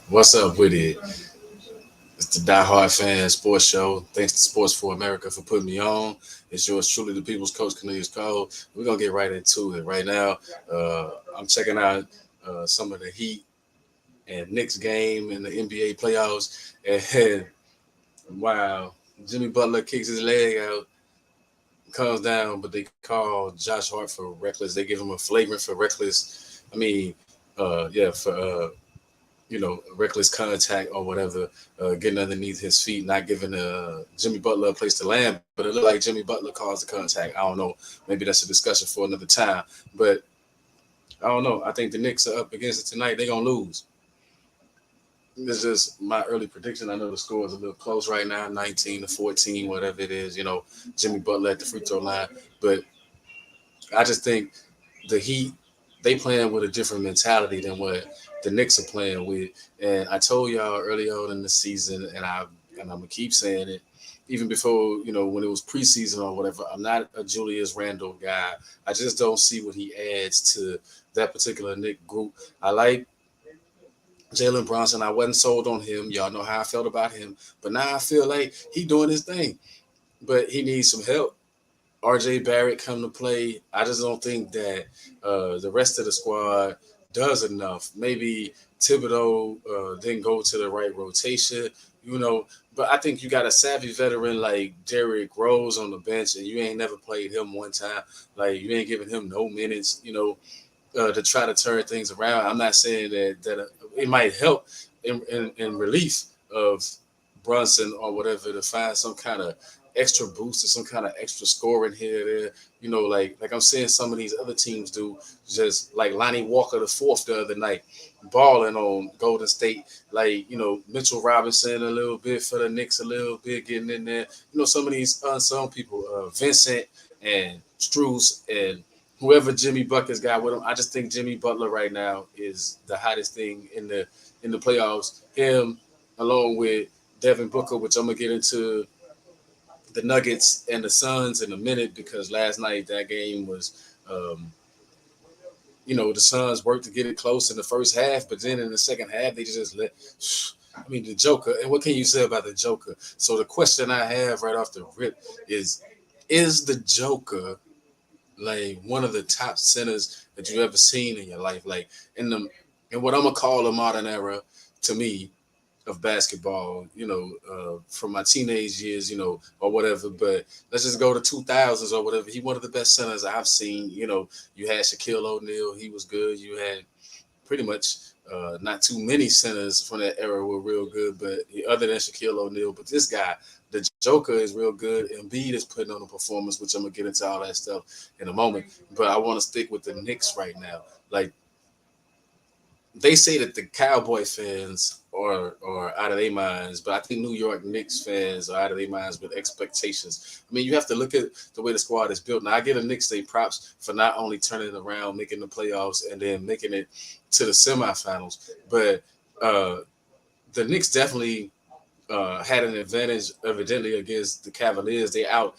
What's up with it? It's the Diehardfan Sports Show. Thanks to Sports for America for putting me on. It's yours truly, the People's Coach, Cornelius Cole. We're going to get right into it. Right now, I'm checking out some of the Heat and Knicks game in the NBA playoffs. And wow, Jimmy Butler kicks his leg out, comes down, but they call Josh Hart for reckless. They give him a flagrant for reckless. I mean, yeah, for reckless contact or whatever, getting underneath his feet, not giving Jimmy Butler a place to land. But it looked like Jimmy Butler caused the contact. I don't know. Maybe that's a discussion for another time. But I don't know. I think the Knicks are up against it tonight. They're going to lose. It's just my early prediction. I know the score is a little close right now, 19-14, whatever it is. Jimmy Butler at the free throw line. But I just think the Heat, they playing with a different mentality than what the Knicks are playing with. And I told y'all early on in the season, and I'm gonna keep saying it, even before when it was preseason or whatever. I'm not a Julius Randle guy. I just don't see what he adds to that particular Knick group. I like Jalen Brunson. I wasn't sold on him. Y'all know how I felt about him, but now I feel like he doing his thing. But he needs some help. RJ Barrett come to play. I just don't think that the rest of the squad does enough. Maybe Thibodeau didn't go to the right rotation, you know. But I think you got a savvy veteran like Derrick Rose on the bench, and you ain't never played him one time. Like you ain't giving him no minutes, to try to turn things around. I'm not saying that it might help in relief of Brunson or whatever to find some kind of extra boost or some kind of extra scoring here or there. Like I'm seeing some of these other teams do, just like Lonnie Walker the fourth the other night, balling on Golden State. Like Mitchell Robinson a little bit for the Knicks, a little bit getting in there. Some of these unsung people, Vincent and Struz and whoever Jimmy Buckets got with him. I just think Jimmy Butler right now is the hottest thing in the playoffs. Him along with Devin Booker, which I'm gonna get into the Nuggets and the Suns in a minute because last night that game was, the Suns worked to get it close in the first half, but then in the second half they just let. I mean, the Joker. And what can you say about the Joker? So the question I have right off the rip is the Joker like one of the top centers that you ever seen in your life? Like in what I'm gonna call a modern era to me of basketball, from my teenage years, or whatever. But let's just go to 2000s or whatever. He one of the best centers I've seen. You had Shaquille O'Neal. He was good. You had pretty much not too many centers from that era were real good, but other than Shaquille O'Neal. But this guy, the Joker, is real good. Embiid is putting on a performance, which I'm gonna get into all that stuff in a moment. But I want to stick with the Knicks right now. Like they say that the Cowboy fans are out of their minds, but I think New York Knicks fans are out of their minds with expectations. I mean, you have to look at the way the squad is built. Now, I give the Knicks they props for not only turning it around, making the playoffs, and then making it to the semifinals, but the Knicks definitely had an advantage evidently against the Cavaliers. They out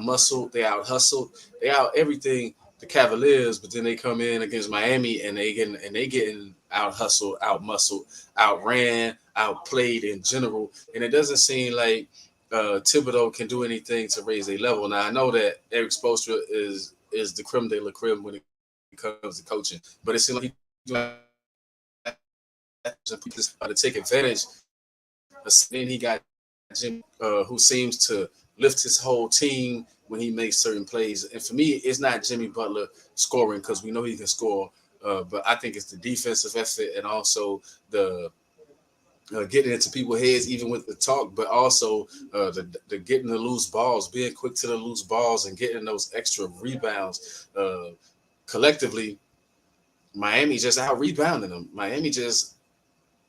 muscled, they out hustled, they out everything the Cavaliers, but then they come in against Miami and they getting out hustled, out muscled, outran, outplayed in general. And it doesn't seem like Thibodeau can do anything to raise a level. Now I know that Eric Spoelstra is the creme de la creme when it comes to coaching, but it seems like he's doing to take advantage. Then he got Jimmy, who seems to lift his whole team when he makes certain plays. And for me, it's not Jimmy Butler scoring because we know he can score, but I think it's the defensive effort and also the getting into people's heads, even with the talk, but also the getting the loose balls, being quick to the loose balls, and getting those extra rebounds. Collectively, Miami just out rebounding them.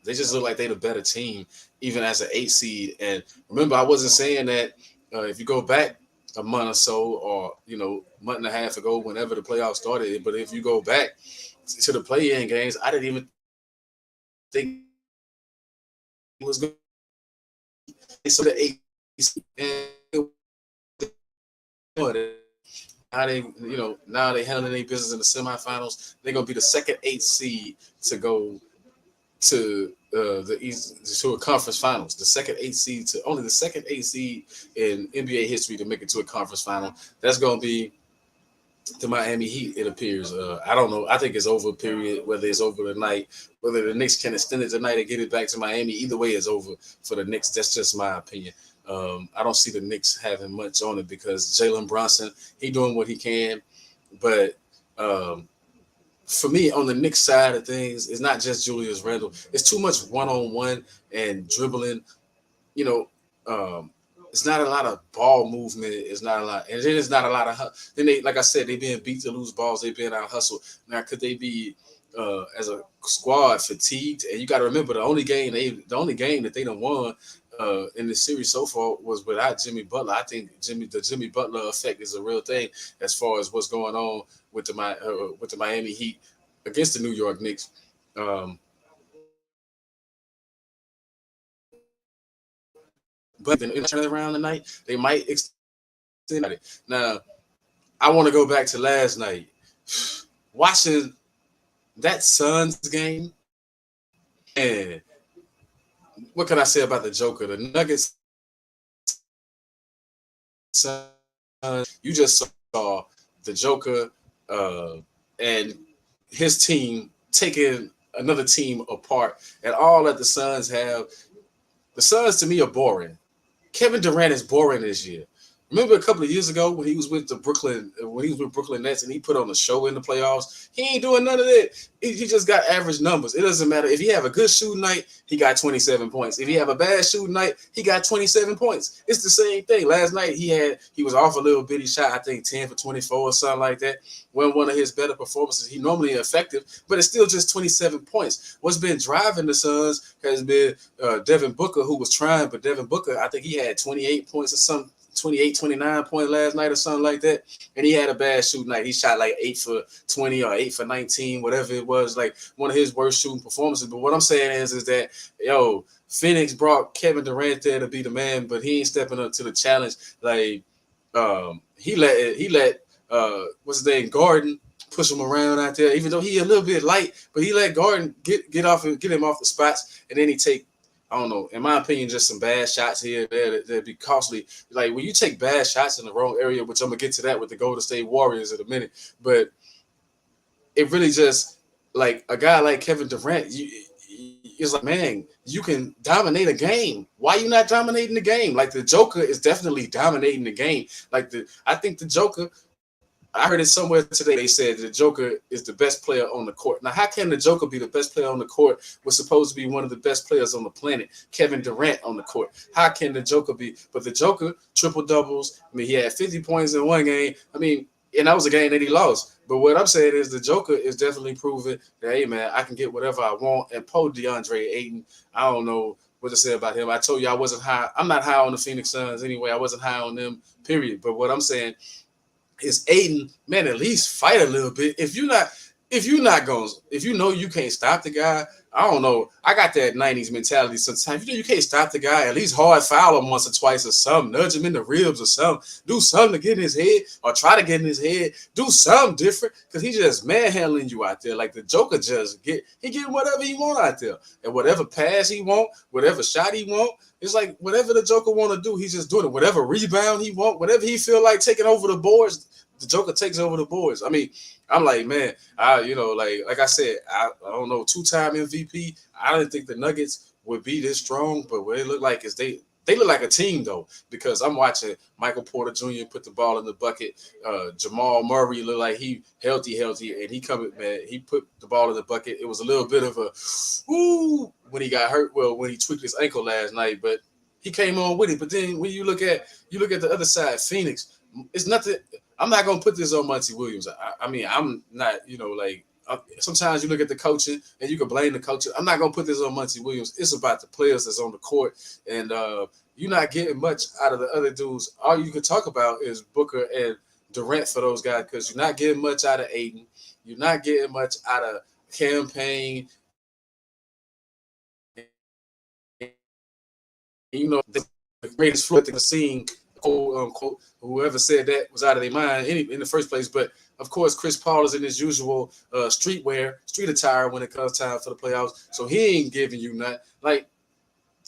They just look like they're the better team, even as an 8 seed. And remember, I wasn't saying that if you go back a month or so, or month and a half ago, whenever the playoffs started. But if you go back to the play-in games, I didn't even think it was going to so the 8 and now now they handling their business in the semifinals. They're gonna be the second 8 seed to go to the East to a conference finals. The second 8 seed to only the second 8 seed in NBA history to make it to a conference final. That's going to be the Miami Heat. It appears. I don't know. I think it's over. Period. Whether it's over tonight, whether the Knicks can extend it tonight and get it back to Miami. Either way, it's over for the Knicks. That's just my opinion. I don't see the Knicks having much on it because Jalen Brunson, he doing what he can, but for me, on the Knicks side of things, it's not just Julius Randle. It's too much one-on-one and dribbling. You know, it's not a lot of ball movement. It's not a lot, and then it's not a lot of. Then they, like I said, they being beat to lose balls. They being out hustled. Now, could they be as a squad fatigued? And you got to remember the only game that they done won in the series so far was without Jimmy Butler. I think the Jimmy Butler effect is a real thing as far as what's going on with the Miami Heat against the New York Knicks. But then in turn around tonight, they might extend it. Now, I want to go back to last night. Watching that Suns game, and what can I say about the Joker? The Nuggets, you just saw the Joker and his team taking another team apart, and all that the Suns have. The Suns, to me, are boring. Kevin Durant is boring this year. Remember a couple of years ago when he was with Brooklyn Nets and he put on a show in the playoffs? He ain't doing none of that. He just got average numbers. It doesn't matter. If he have a good shooting night, he got 27 points. If he have a bad shooting night, he got 27 points. It's the same thing. Last night he was off a little bitty shot, I think 10 for 24 or something like that. One of his better performances. He normally effective, but it's still just 27 points. What's been driving the Suns has been Devin Booker, who was trying, but Devin Booker, I think he had 28 points or something. 28, 29 points last night or something like that. And he had a bad shooting night. He shot like 8 for 20 or 8 for 19, whatever it was, like one of his worst shooting performances. But what I'm saying is that, Phoenix brought Kevin Durant there to be the man, but he ain't stepping up to the challenge. Like, he let what's his name, Gordon, push him around out there, even though he a little bit light, but he let Gordon get him off the spots, and then he take, I don't know, in my opinion, just some bad shots here there that'd be costly. Like when you take bad shots in the wrong area, which I'm gonna get to that with the Golden State Warriors in a minute, but it really just, like, a guy like Kevin Durant, it's like, man, you can dominate a game. Why you not dominating the game? Like the Joker is definitely dominating the game. I think the Joker. I heard it somewhere today. They said the Joker is the best player on the court. Now, how can the Joker be the best player on the court? Was supposed to be one of the best players on the planet, Kevin Durant, on the court. How can the Joker be? But the Joker, triple doubles. I mean, he had 50 points in one game. I mean, and that was a game that he lost. But what I'm saying is the Joker is definitely proving that, hey, man, I can get whatever I want. And Poe DeAndre Ayton, I don't know what to say about him. I told you I wasn't high. I'm not high on the Phoenix Suns anyway. I wasn't high on them, period. But what I'm saying is Aiden, man, at least fight a little bit. If you know you can't stop the guy, I don't know. I got that 90s mentality sometimes. You can't stop the guy, at least hard foul him once or twice or something. Nudge him in the ribs or something. Do something to get in his head or try to get in his head. Do something different because he's just manhandling you out there. Like the Joker he get whatever he want out there. And whatever pass he want, whatever shot he want, it's like whatever the Joker want to do, he's just doing it. Whatever rebound he want, whatever he feel like taking over the boards, the Joker takes over the boards. I mean, I'm like, man, like I said, I don't know, 2-time MVP. I didn't think the Nuggets would be this strong, but what it looked like is they look like a team though, because I'm watching Michael Porter Jr. put the ball in the bucket. Jamal Murray looked like he healthy, and he put the ball in the bucket. It was a little bit of a when he got hurt. Well, when he tweaked his ankle last night, but he came on with it. But then when you look at the other side, Phoenix, it's nothing. I'm not gonna put this on Monty Williams. I mean, I'm not, sometimes you look at the coaching and you can blame the coach. I'm not gonna put this on Monty Williams. It's about the players that's on the court, and you're not getting much out of the other dudes. All you can talk about is Booker and Durant for those guys, because you're not getting much out of Aiden. You're not getting much out of Campaign. The greatest flip in the scene quote unquote. Whoever said that was out of their mind in the first place. But of course, Chris Paul is in his usual street attire when it comes time for the playoffs. So he ain't giving you nothing. Like,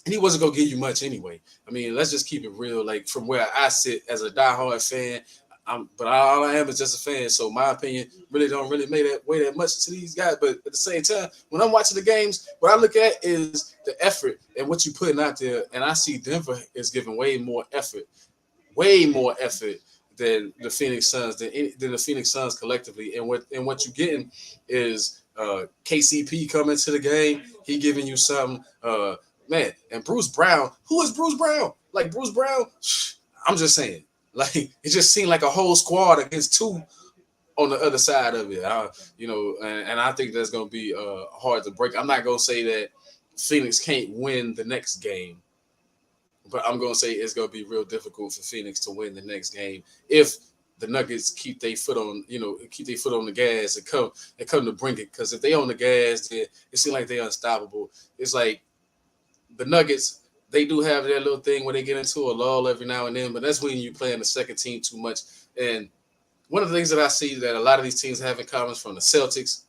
and he wasn't gonna give you much anyway. I mean, let's just keep it real. Like, from where I sit as a diehard fan, but all I am is just a fan. So my opinion really don't really weigh that much to these guys. But at the same time, when I'm watching the games, what I look at is the effort and what you putting out there. And I see Denver is giving way more effort than the Phoenix Suns, than the Phoenix Suns collectively. And what you're getting is KCP coming to the game. He giving you something. Man, and Bruce Brown. Who is Bruce Brown? Like, Bruce Brown, I'm just saying. Like, it just seemed like a whole squad against two on the other side of it. And I think that's going to be hard to break. I'm not going to say that Phoenix can't win the next game, but I'm going to say it's going to be real difficult for Phoenix to win the next game if the Nuggets keep their foot on the gas and come to bring it. Because if they on the gas, it seems like they're unstoppable. It's like, the Nuggets, they do have their little thing where they get into a lull every now and then, but that's when you play in the second team too much. And one of the things that I see that a lot of these teams have in common, from the Celtics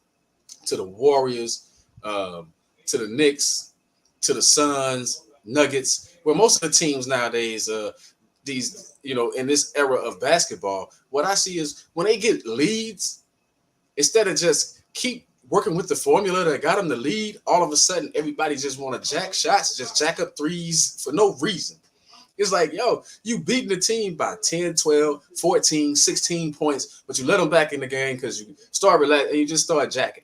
to the Warriors, to the Knicks, to the Suns, Nuggets, where most of the teams nowadays, in this era of basketball, what I see is when they get leads, instead of just keep working with the formula that got them the lead, all of a sudden everybody just want to jack shots, just jack up threes for no reason. It's like, yo, you beating the team by 10, 12, 14, 16 points, but you let them back in the game because you start relaxing and you just start jacking.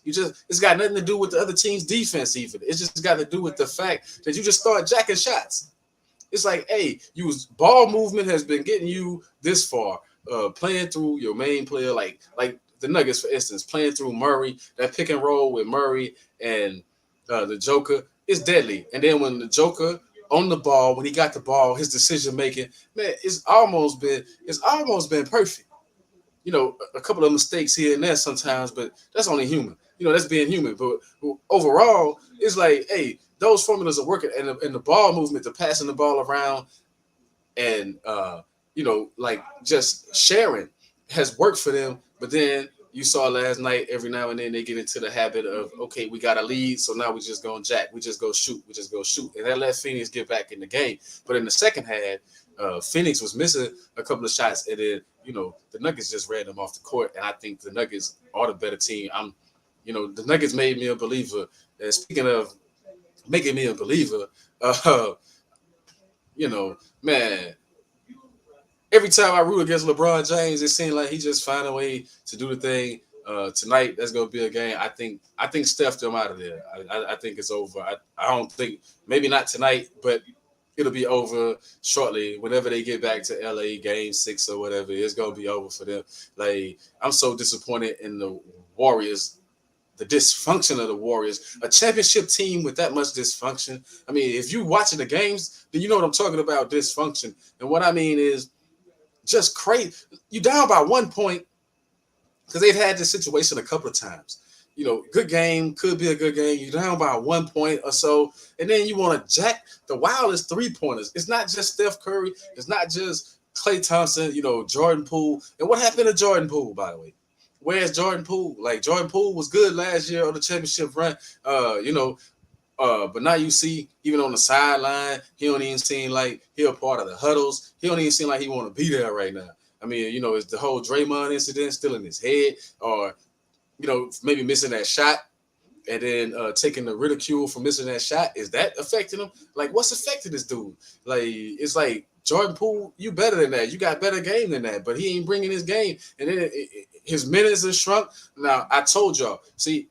It's got nothing to do with the other team's defense even. It's just got to do with the fact that you just start jacking shots. It's like, hey, ball movement has been getting you this far, playing through your main player, like the Nuggets, for instance, playing through Murray, that pick and roll with Murray and the Joker is deadly. And then when the Joker on the ball, when he got the ball, his decision making, man, it's almost been perfect. A couple of mistakes here and there sometimes, but that's only human. That's being human. But overall, it's like, hey, those formulas are working, and the ball movement, the passing the ball around, and like just sharing has worked for them. But then you saw last night, every now and then they get into the habit of, okay, we got a lead, so now we just go jack, we just go shoot, and that let Phoenix get back in the game. But in the second half, Phoenix was missing a couple of shots, and then the Nuggets just ran them off the court, and I think the Nuggets are the better team. The Nuggets made me a believer. And speaking of making me a believer, man, every time I root against LeBron James, it seems like he just find a way to do the thing. Tonight, that's going to be a game. I think Steph them out of there. I think it's over. I don't think, maybe not tonight, but it'll be over shortly. Whenever they get back to LA, game 6 or whatever, it's going to be over for them. Like, I'm so disappointed in the Warriors, the dysfunction of the Warriors, a championship team with that much dysfunction. I mean, if you watching the games, then you know what I'm talking about, dysfunction. And what I mean is just crazy. You down by 1 point, because they've had this situation a couple of times. Good game, could be a good game. You're down by 1 point or so, and then you want to jack the wildest three-pointers. It's not just Steph Curry. It's not just Klay Thompson, Jordan Poole. And what happened to Jordan Poole, by the way? Where's Jordan Poole? Like, Jordan Poole was good last year on the championship run, but now you see, even on the sideline, he don't even seem like he a part of the huddles. He don't even seem like he want to be there right now. I mean, is the whole Draymond incident still in his head, or, maybe missing that shot and then taking the ridicule for missing that shot? Is that affecting him? Like, what's affecting this dude? Like, it's like, Jordan Poole, you better than that. You got better game than that, but he ain't bringing his game. And then his minutes are shrunk. Now, I told y'all, see,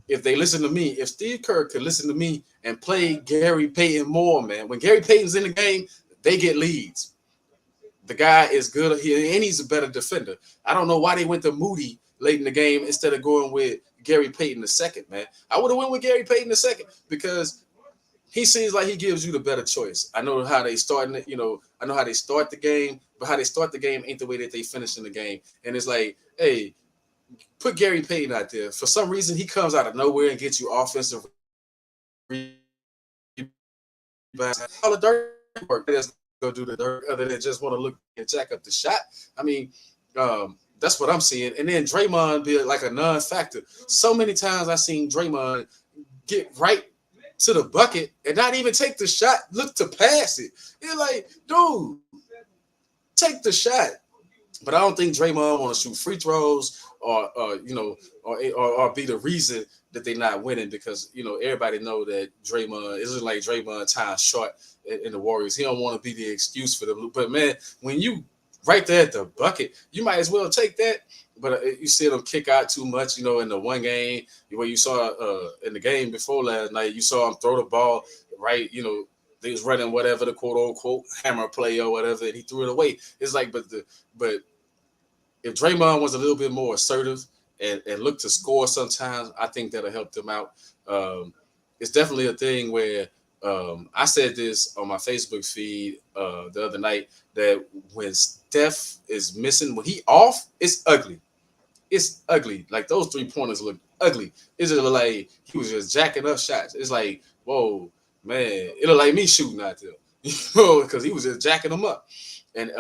if they listen to me, if Steve Kerr could listen to me and play Gary Payton more, man, when Gary Payton's in the game, they get leads. The guy is good, and he's a better defender. I don't know why they went to Moody late in the game instead of going with Gary Payton II, man. I would have went with Gary Payton II because he seems like he gives you the better choice. I know how they starting it, I know how they start the game, but how they start the game ain't the way that they finish in the game. And it's like, hey, put Gary Payton out there. For some reason, he comes out of nowhere and gets you offensive rebounds. All the dirty work. go do the dirt other than just want to look and jack up the shot. I mean, that's what I'm seeing. And then Draymond be like a non-factor. So many times I seen Draymond get right to the bucket and not even take the shot, look to pass it. You're like, dude, take the shot. But I don't think Draymond want to shoot free throws or or be the reason that they're not winning, because everybody know that Draymond isn't like Draymond time short in the Warriors. He don't want to be the excuse for them. But man, when you right there at the bucket, you might as well take that. But you see them kick out too much, in the one game where you saw in the game before last night, you saw him throw the ball right, they was running whatever the quote unquote hammer play or whatever, and he threw it away. It's like, but if Draymond was a little bit more assertive and looked to score sometimes, I think that'll help them out. It's definitely a thing where I said this on my Facebook feed the other night, that when Steph is missing, when he off, it's ugly. It's ugly. Like those 3-pointers look ugly. It's just like he was just jacking up shots. It's like, whoa, man, it looked like me shooting out there, because he was just jacking them up, and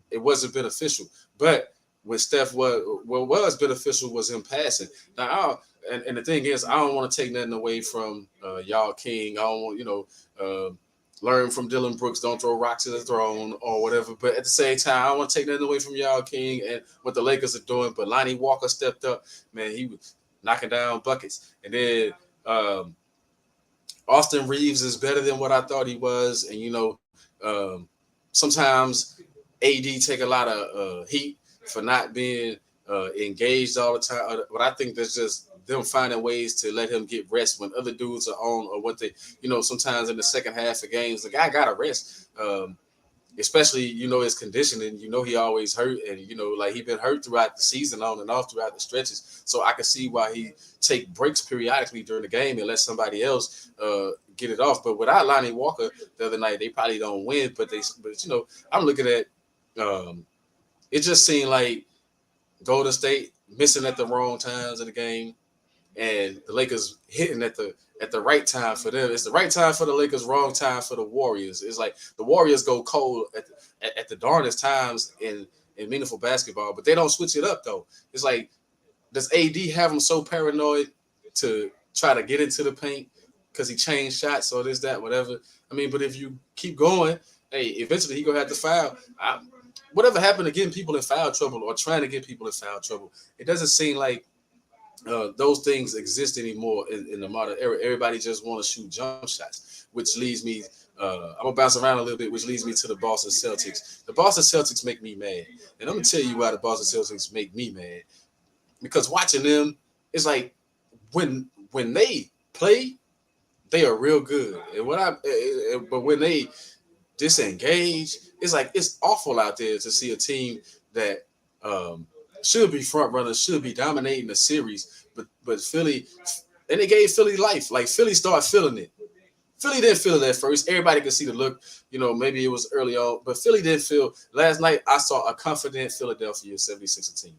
it wasn't beneficial. But when Steph was beneficial was him passing. Now, and the thing is, I don't want to take nothing away from y'all King. I don't want, learn from Dylan Brooks, don't throw rocks at the throne or whatever. But at the same time, I don't want to take nothing away from y'all King and what the Lakers are doing. But Lonnie Walker stepped up. Man, he was knocking down buckets. And then Austin Reeves is better than what I thought he was. And, sometimes AD take a lot of heat for not being engaged all the time. But I think that's just them finding ways to let him get rest when other dudes are on, or what they, sometimes in the second half of games, the guy got to rest. Especially, his conditioning, he always hurt, and, like he been hurt throughout the season on and off throughout the stretches. So I can see why he take breaks periodically during the game and let somebody else get it off. But without Lonnie Walker the other night, they probably don't win. But I'm looking at, it just seemed like Golden State missing at the wrong times of the game, and the Lakers hitting at the right time for them. It's the right time for the Lakers, wrong time for the Warriors. It's like the Warriors go cold at the darndest times in meaningful basketball, but they don't switch it up though. It's like, does AD have them so paranoid to try to get into the paint because he changed shots or this, that, whatever? I mean, but if you keep going, hey, eventually he gonna have to foul. Whatever happened to getting people in foul trouble or trying to get people in foul trouble? It doesn't seem like those things exist anymore in the modern era. Everybody just want to shoot jump shots, which leads me, I'm gonna bounce around a little bit, which leads me to the Boston Celtics. The Boston Celtics make me mad, and I'm gonna tell you why the Boston Celtics make me mad. Because watching them, it's like when they play, they are real good, and but when they disengage, it's like it's awful out there to see a team that should be front runners, should be dominating the series, but Philly, and they gave Philly life. Like Philly started feeling it. Philly didn't feel it at first. Everybody could see the look. Maybe it was early on, but Philly didn't feel. Last night, I saw a confident Philadelphia 76er team.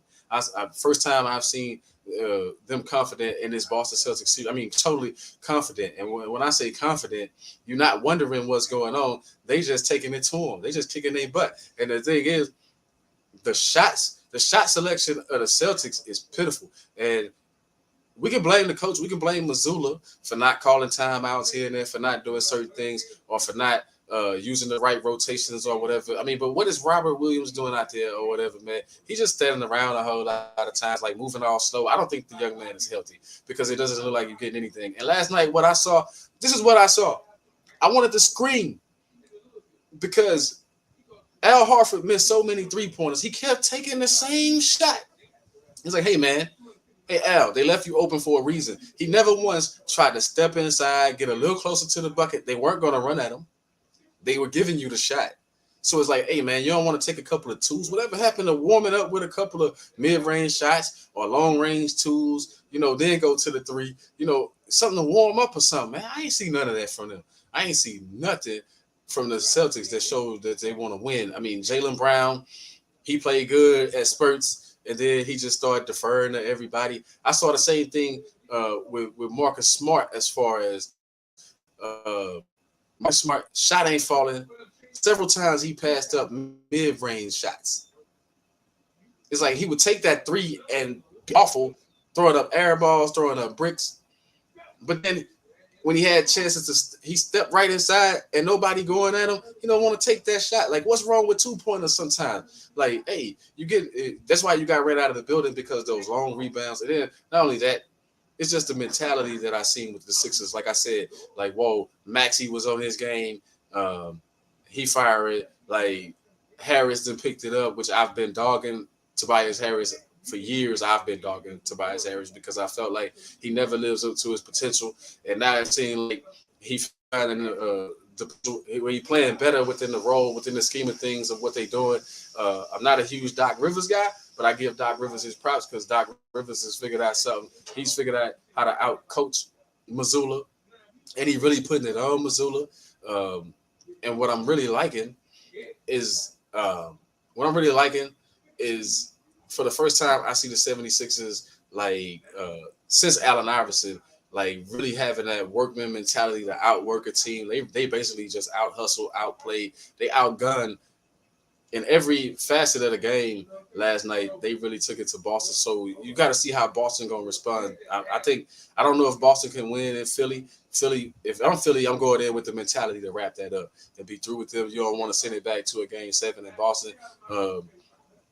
First time I've seen them confident in this Boston Celtics series. I mean, totally confident. And when I say confident, you're not wondering what's going on. They just taking it to them. They just kicking their butt. And the thing is, the shot selection of the Celtics is pitiful. And we can blame the coach. We can blame Mazzulla for not calling timeouts here and there, for not doing certain things, or for not using the right rotations or whatever. I mean, but what is Robert Williams doing out there or whatever, man? He's just standing around a whole lot of times, like moving all slow. I don't think the young man is healthy, because it doesn't look like you're getting anything. And last night, this is what I saw. I wanted to scream, because Al Horford missed so many 3-pointers. He kept taking the same shot. He's like, hey, man. Hey, Al, they left you open for a reason. He never once tried to step inside, get a little closer to the bucket. They weren't going to run at him. They were giving you the shot. So it's like, hey, man, you don't want to take a couple of twos. Whatever happened to warming up with a couple of mid-range shots or long-range twos, then go to the three, something to warm up or something, man. I ain't see none of that from them. I ain't see nothing from the Celtics that showed that they want to win. I mean, Jaylen Brown, he played good at spurts, and then he just started deferring to everybody. I saw the same thing with Marcus Smart, as far as Marcus Smart shot ain't falling. Several times he passed up mid-range shots. It's like he would take that three and be awful, throwing up air balls, throwing up bricks. But then when he had chances he stepped right inside and nobody going at him, he don't want to take that shot. Like, what's wrong with 2-pointers sometimes? Like, hey, you get that's why you got ran out of the building, because those long rebounds. And then not only that, it's just the mentality that I seen with the Sixers. Like I said, like, whoa, Maxey was on his game. He fired. Like, Harris then picked it up, which I've been dogging Tobias Harris for years. I've been dogging Tobias Harris because I felt like he never lives up to his potential. And now it seems like he finding where he playing better within the role, within the scheme of things of what they're doing. I'm not a huge Doc Rivers guy, but I give Doc Rivers his props because Doc Rivers has figured out something. He's figured out how to out coach Missoula, and he really putting it on Missoula. And what I'm really liking is for the first time I see the 76ers like since Allen Iverson, like really having that workman mentality to outwork a team. They basically just out hustle, outplayed, they outgunned in every facet of the game last night. They really took it to Boston. So you got to see how Boston gonna respond. I don't know if Boston can win in Philly. If I'm Philly, I'm going there with the mentality to wrap that up and be through with them. You don't want to send it back to a game 7 in Boston.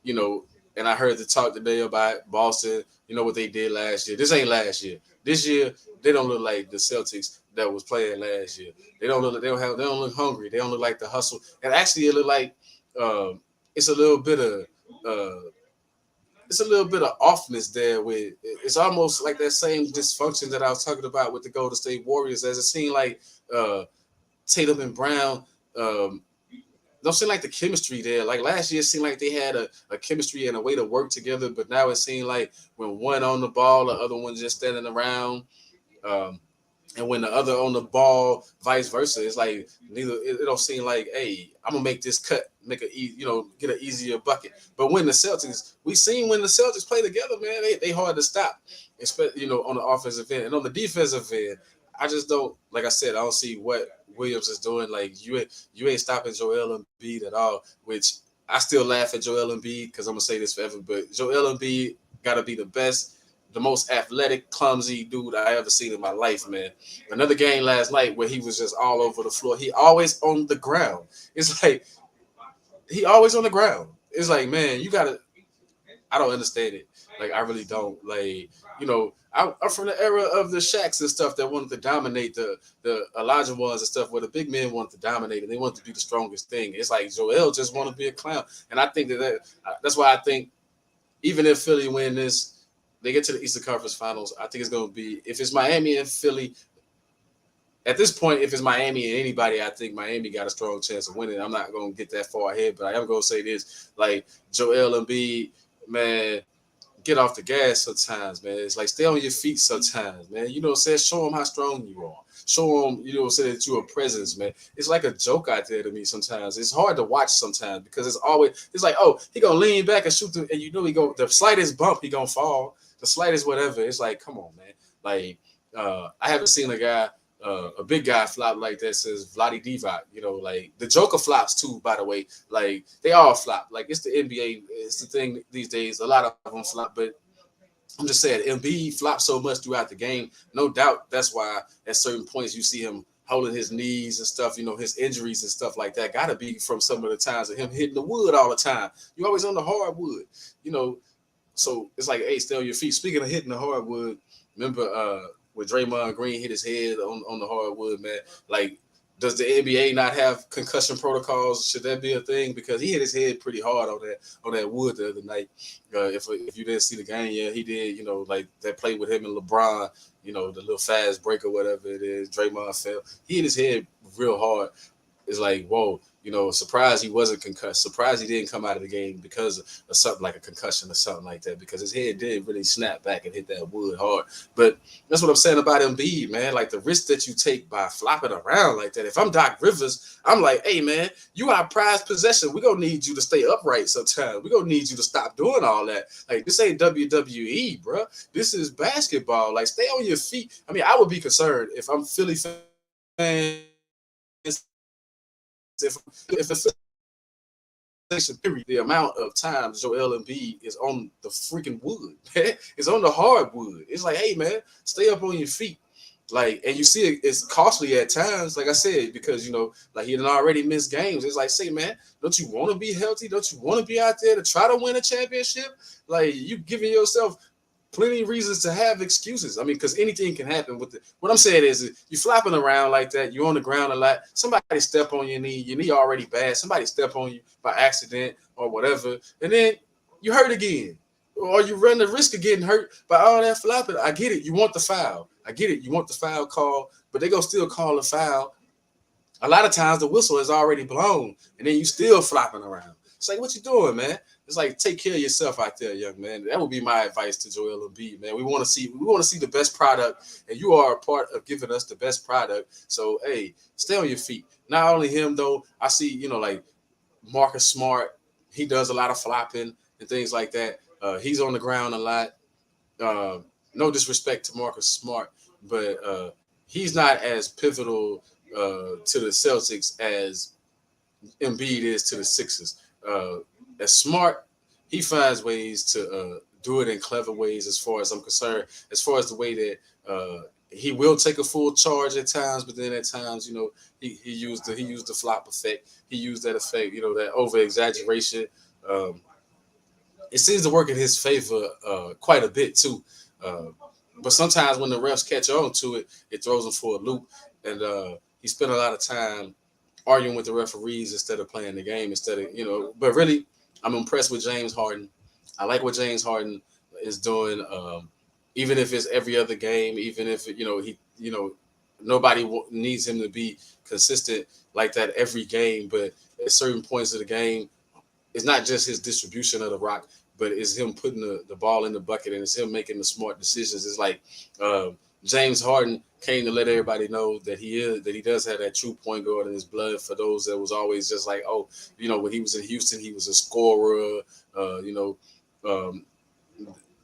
You know, and I heard the talk today about Boston. You know what they did last year. This ain't last year. This year they don't look like the Celtics that was playing last year. They don't look hungry. They don't look like the hustle. And actually, it look like it's a little bit of offness there. With it's almost like that same dysfunction that I was talking about with the Golden State Warriors. As it seemed like Tatum and Brown. Don't seem like the chemistry there. Like last year, it seemed like they had a chemistry and a way to work together. But now it seemed like when one on the ball, the other one just standing around. And when the other on the ball, vice versa, it's like neither. It don't seem like, hey, I'm gonna make this cut, get an easier bucket. But when the Celtics, we seen when the Celtics play together, man, they hard to stop, especially on the offensive end and on the defensive end. I just don't, like I said, I don't see what Williams is doing. Like you ain't stopping Joel Embiid at all. Which I still laugh at Joel Embiid because I'm gonna say this forever, but Joel Embiid gotta be the best, the most athletic, clumsy dude I ever seen in my life, man. Another game last night where he was just all over the floor. He always on the ground. It's like he always on the ground. It's like, man, you gotta. I don't understand it. Like, I really don't. Like, I'm from the era of the Shaqs and stuff that wanted to dominate the Elijah ones and stuff, where the big men wanted to dominate and they wanted to be the strongest thing. It's like Joel just want to be a clown, and I think that's why I think even if Philly win this, they get to the Eastern Conference Finals. I think it's going to be, if it's Miami and Philly, at this point, if it's Miami and anybody, I think Miami got a strong chance of winning. I'm not going to get that far ahead, but I am going to say this. Like, Joel Embiid, man, get off the gas sometimes, man. It's like, stay on your feet sometimes, man. You know what I'm saying? Show them how strong you are. Show them, that you're a presence, man. It's like a joke out there to me sometimes. It's hard to watch sometimes because it's like, oh, he going to lean back and shoot, and the slightest bump, he going to fall. The slightest whatever. It's like, come on, man. Like, I haven't seen a big guy flop like that since Vlade Divac. Like the Joker flops too, by the way. Like, they all flop. Like, it's the NBA. It's the thing these days. A lot of them flop, but I'm just saying, Embiid flops so much throughout the game. No doubt that's why at certain points you see him holding his knees and stuff, his injuries and stuff like that. Got to be from some of the times of him hitting the wood all the time. You always on the hardwood, So it's like, hey, stay on your feet. Speaking of hitting the hardwood, remember when Draymond Green hit his head on the hardwood, man? Like, does the NBA not have concussion protocols? Should that be a thing? Because he hit his head pretty hard on that wood the other night. If you didn't see the game, yeah, he did. Like that play with him and LeBron, the little fast break or whatever it is. Draymond fell. He hit his head real hard. It's like, whoa, surprised he wasn't concussed. Surprised he didn't come out of the game because of something like a concussion or something like that, because his head did really snap back and hit that wood hard. But that's what I'm saying about Embiid, man. Like, the risk that you take by flopping around like that. If I'm Doc Rivers, I'm like, hey, man, you our prized possession. We're going to need you to stay upright sometimes. We're going to need you to stop doing all that. Like, this ain't WWE, bro. This is basketball. Like, stay on your feet. I mean, I would be concerned if I'm Philly fan if it's period, the amount of times Joel Embiid is on the freaking wood, it's on the hardwood. It's like, hey man, stay up on your feet. Like, and you see it's costly at times, like I said, because like he had already missed games. It's like, say, man, don't you want to be healthy? Don't you want to be out there to try to win a championship? Like, you giving yourself plenty of reasons to have excuses. I mean, because anything can happen with it. What I'm saying is you're flopping around like that. You're on the ground a lot. Somebody step on your knee already bad. Somebody step on you by accident or whatever. And then you hurt again. Or you run the risk of getting hurt by all that flopping. I get it. You want the foul. I get it. You want the foul call, but they're going to still call a foul. A lot of times the whistle is already blown, and then you still flopping around. It's like, what you doing, man? It's like, take care of yourself out there, young man. That would be my advice to Joel Embiid, man. We want to see the best product, and you are a part of giving us the best product. So, hey, stay on your feet. Not only him, though. I see, like Marcus Smart. He does a lot of flopping and things like that. He's on the ground a lot. No disrespect to Marcus Smart, but he's not as pivotal to the Celtics as Embiid is to the Sixers. As Smart, he finds ways to do it in clever ways, as far as I'm concerned. As far as the way that he will take a full charge at times, but then at times, he used the flop effect. He used that effect, that over exaggeration. It seems to work in his favor quite a bit too. But sometimes when the refs catch on to it, it throws him for a loop, and he spent a lot of time arguing with the referees instead of playing the game. But really, I'm impressed with James Harden. I like what James Harden is doing. Even if it's every other game, even if nobody needs him to be consistent like that every game, but at certain points of the game, it's not just his distribution of the rock, but it's him putting the ball in the bucket, and it's him making the smart decisions. It's like James Harden came to let everybody know that he does have that true point guard in his blood. For those that was always just like, when he was in Houston, he was a scorer,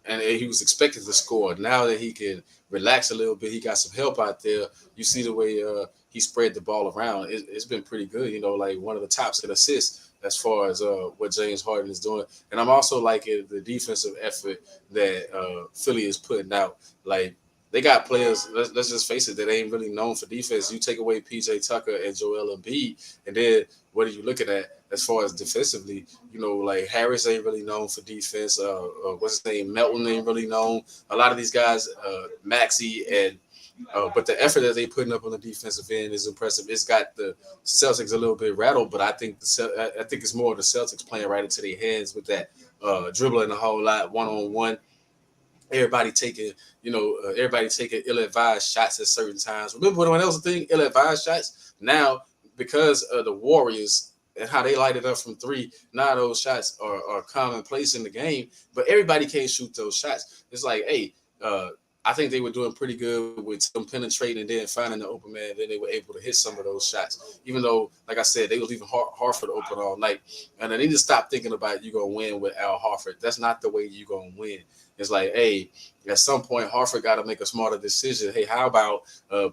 and he was expected to score. Now that he can relax a little bit, he got some help out there. You see the way he spread the ball around. It's been pretty good. Like one of the tops in assists as far as what James Harden is doing. And I'm also liking the defensive effort that Philly is putting out. Like, they got players, let's just face it, that ain't really known for defense. You take away P.J. Tucker and Joel Embiid, and then what are you looking at as far as defensively? Like Harris ain't really known for defense. What's his name? Melton ain't really known. A lot of these guys, Maxey and but the effort that they putting up on the defensive end is impressive. It's got the Celtics a little bit rattled, but I think it's more of the Celtics playing right into their hands with that dribbling a whole lot, one-on-one. Everybody taking ill-advised shots at certain times. Remember when that was the thing, ill-advised shots? Now, because of the Warriors and how they light it up from three, now those shots are commonplace in the game, but everybody can't shoot those shots. It's like, hey, I think they were doing pretty good with them penetrating and then finding the open man. Then they were able to hit some of those shots, even though, like I said, they was leaving Harford open all night. And they need to stop thinking about you going to win with Al Horford. That's not the way you're going to win. It's like, hey, at some point, Harford got to make a smarter decision. Hey, how about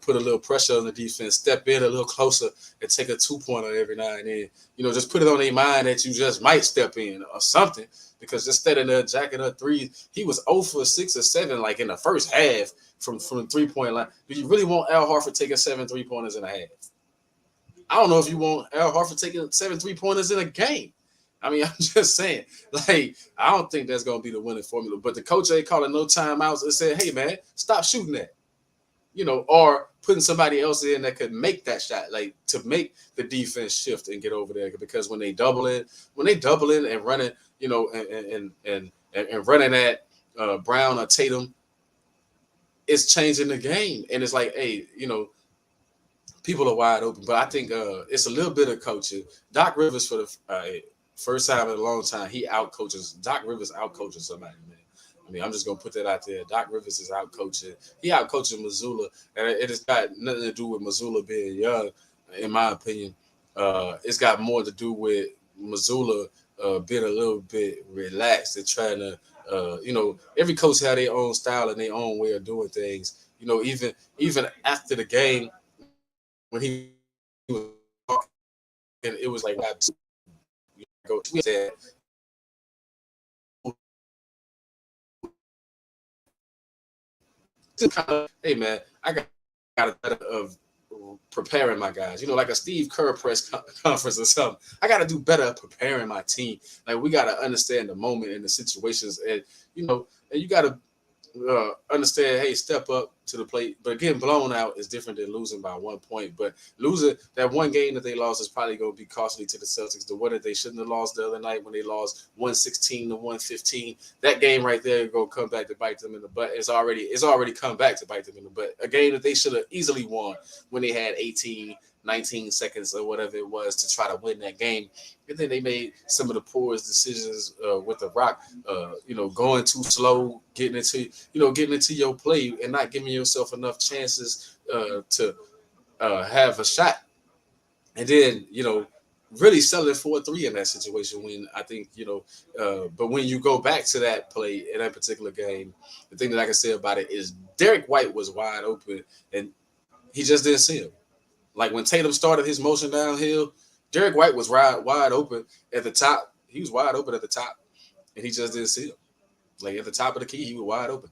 put a little pressure on the defense, step in a little closer, and take a two-pointer every now and then. Just put it on their mind that you just might step in or something. Because just standing there jacking up threes, he was 0 for 6 or 7 like in the first half from the three-point line. Do you really want Al Horford taking 7 3-pointers in a half? I don't know if you want Al Horford taking 7 3-pointers in a game. I mean, I'm just saying, like, I don't think that's going to be the winning formula. But the coach ain't calling no timeouts and said, hey, man, stop shooting that. Or putting somebody else in that could make that shot, like to make the defense shift and get over there. Because when they double in and running, and running at Brown or Tatum, it's changing the game. And it's like, hey, people are wide open. But I think it's a little bit of coaching. Doc Rivers, for the first time in a long time, Doc Rivers outcoaches somebody, man. I mean, I'm just going to put that out there. Doc Rivers is out-coaching. He out-coaching Missoula, and it has got nothing to do with Missoula being young, in my opinion. It's got more to do with Missoula being a little bit relaxed and trying to, every coach had their own style and their own way of doing things. Even after the game, when he was talking, and it was like go to kind of, hey man, I got a better of preparing my guys. You know, like a Steve Kerr press conference or something. I got to do better at preparing my team. Like we got to understand the moment and the situations, and you know, and you got to understand, hey, step up to the plate. But getting blown out is different than losing by 1 point. But losing that one game that they lost is probably going to be costly to the Celtics. The one that they shouldn't have lost the other night when they lost 116 to 115. That game right there going to come back to bite them in the butt. It's already come back to bite them in the butt. A game that they should have easily won when they had 18, 19 seconds or whatever it was to try to win that game. And then they made some of the poorest decisions with the rock, you know, going too slow, getting into your play and not giving yourself enough chances to have a shot. And then, you know, really selling 4-3 in that situation when I think, you know, but when you go back to that play in that particular game, the thing that I can say about it is Derek White was wide open and he just didn't see him. Like when Tatum started his motion downhill, Derek White was wide open at the top. He was wide open at the top, and he just didn't see him. Like at the top of the key, he was wide open.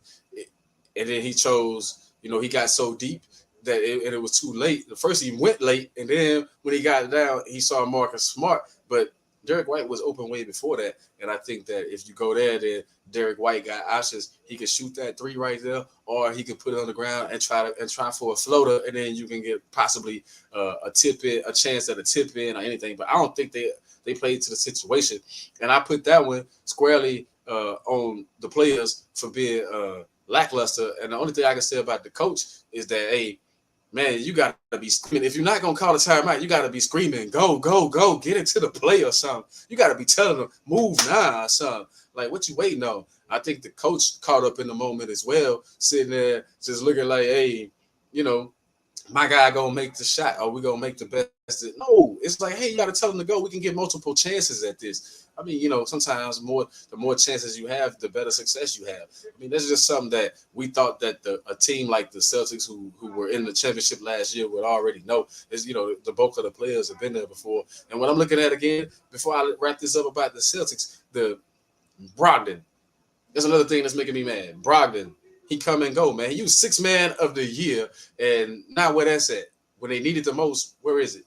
And then he chose, you know, he got so deep that it was too late. The first he went late, and then when he got down, he saw Marcus Smart. But Derek White was open way before that. And I think that if you go there, then Derek White got options. He could shoot that three right there, or he could put it on the ground and try for a floater, and then you can get possibly a chance at a tip in or anything. But I don't think they played to the situation. And I put that one squarely on the players for being lackluster. And the only thing I can say about the coach is that, hey, man, you got to be screaming. If you're not going to call a timeout, you got to be screaming, go, go, go, get it to the play or something. You got to be telling them, move now or something. Like, what you waiting on? I think the coach caught up in the moment as well, sitting there just looking like, hey, you know, my guy going to make the shot or we going to make the best. No, it's like, hey, you got to tell them to go. We can get multiple chances at this. I mean, you know, sometimes the more chances you have, the better success you have. I mean, that's just something that we thought that a team like the Celtics who were in the championship last year would already know. Is, you know, the bulk of the players have been there before. And what I'm looking at again, before I wrap this up about the Celtics, the Brogdon. That's another thing that's making me mad. Brogdon, he come and go, man. He was 6th man of the year, and now where that's at. When they need it the most, where is it?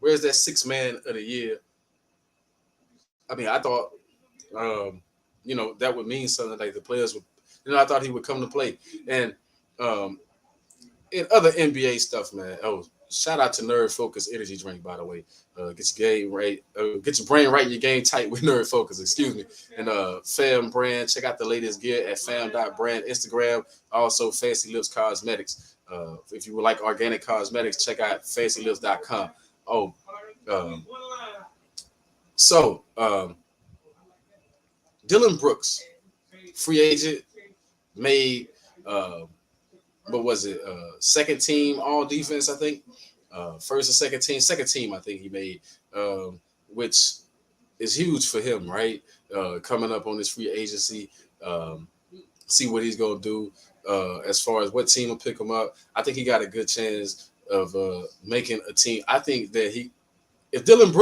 Where's that 6th man of the year? I mean, I thought, you know, that would mean something like the players would, you know, I thought he would come to play. And in other NBA stuff, man, shout out to Nerd Focus Energy Drink, by the way. Get your game right, get your brain right and your game tight with Nerd Focus, excuse me. And Fam Brand, check out the latest gear at fam.brand Instagram. Also, Fancy Lips Cosmetics. If you would like organic cosmetics, check out fancylips.com. So, Dylan Brooks, free agent, made, what was it, second team all defense, I think. First or second team, I think he made, which is huge for him, right? Coming up on this free agency, see what he's going to do as far as what team will pick him up. I think he got a good chance of making a team. I think that if Dylan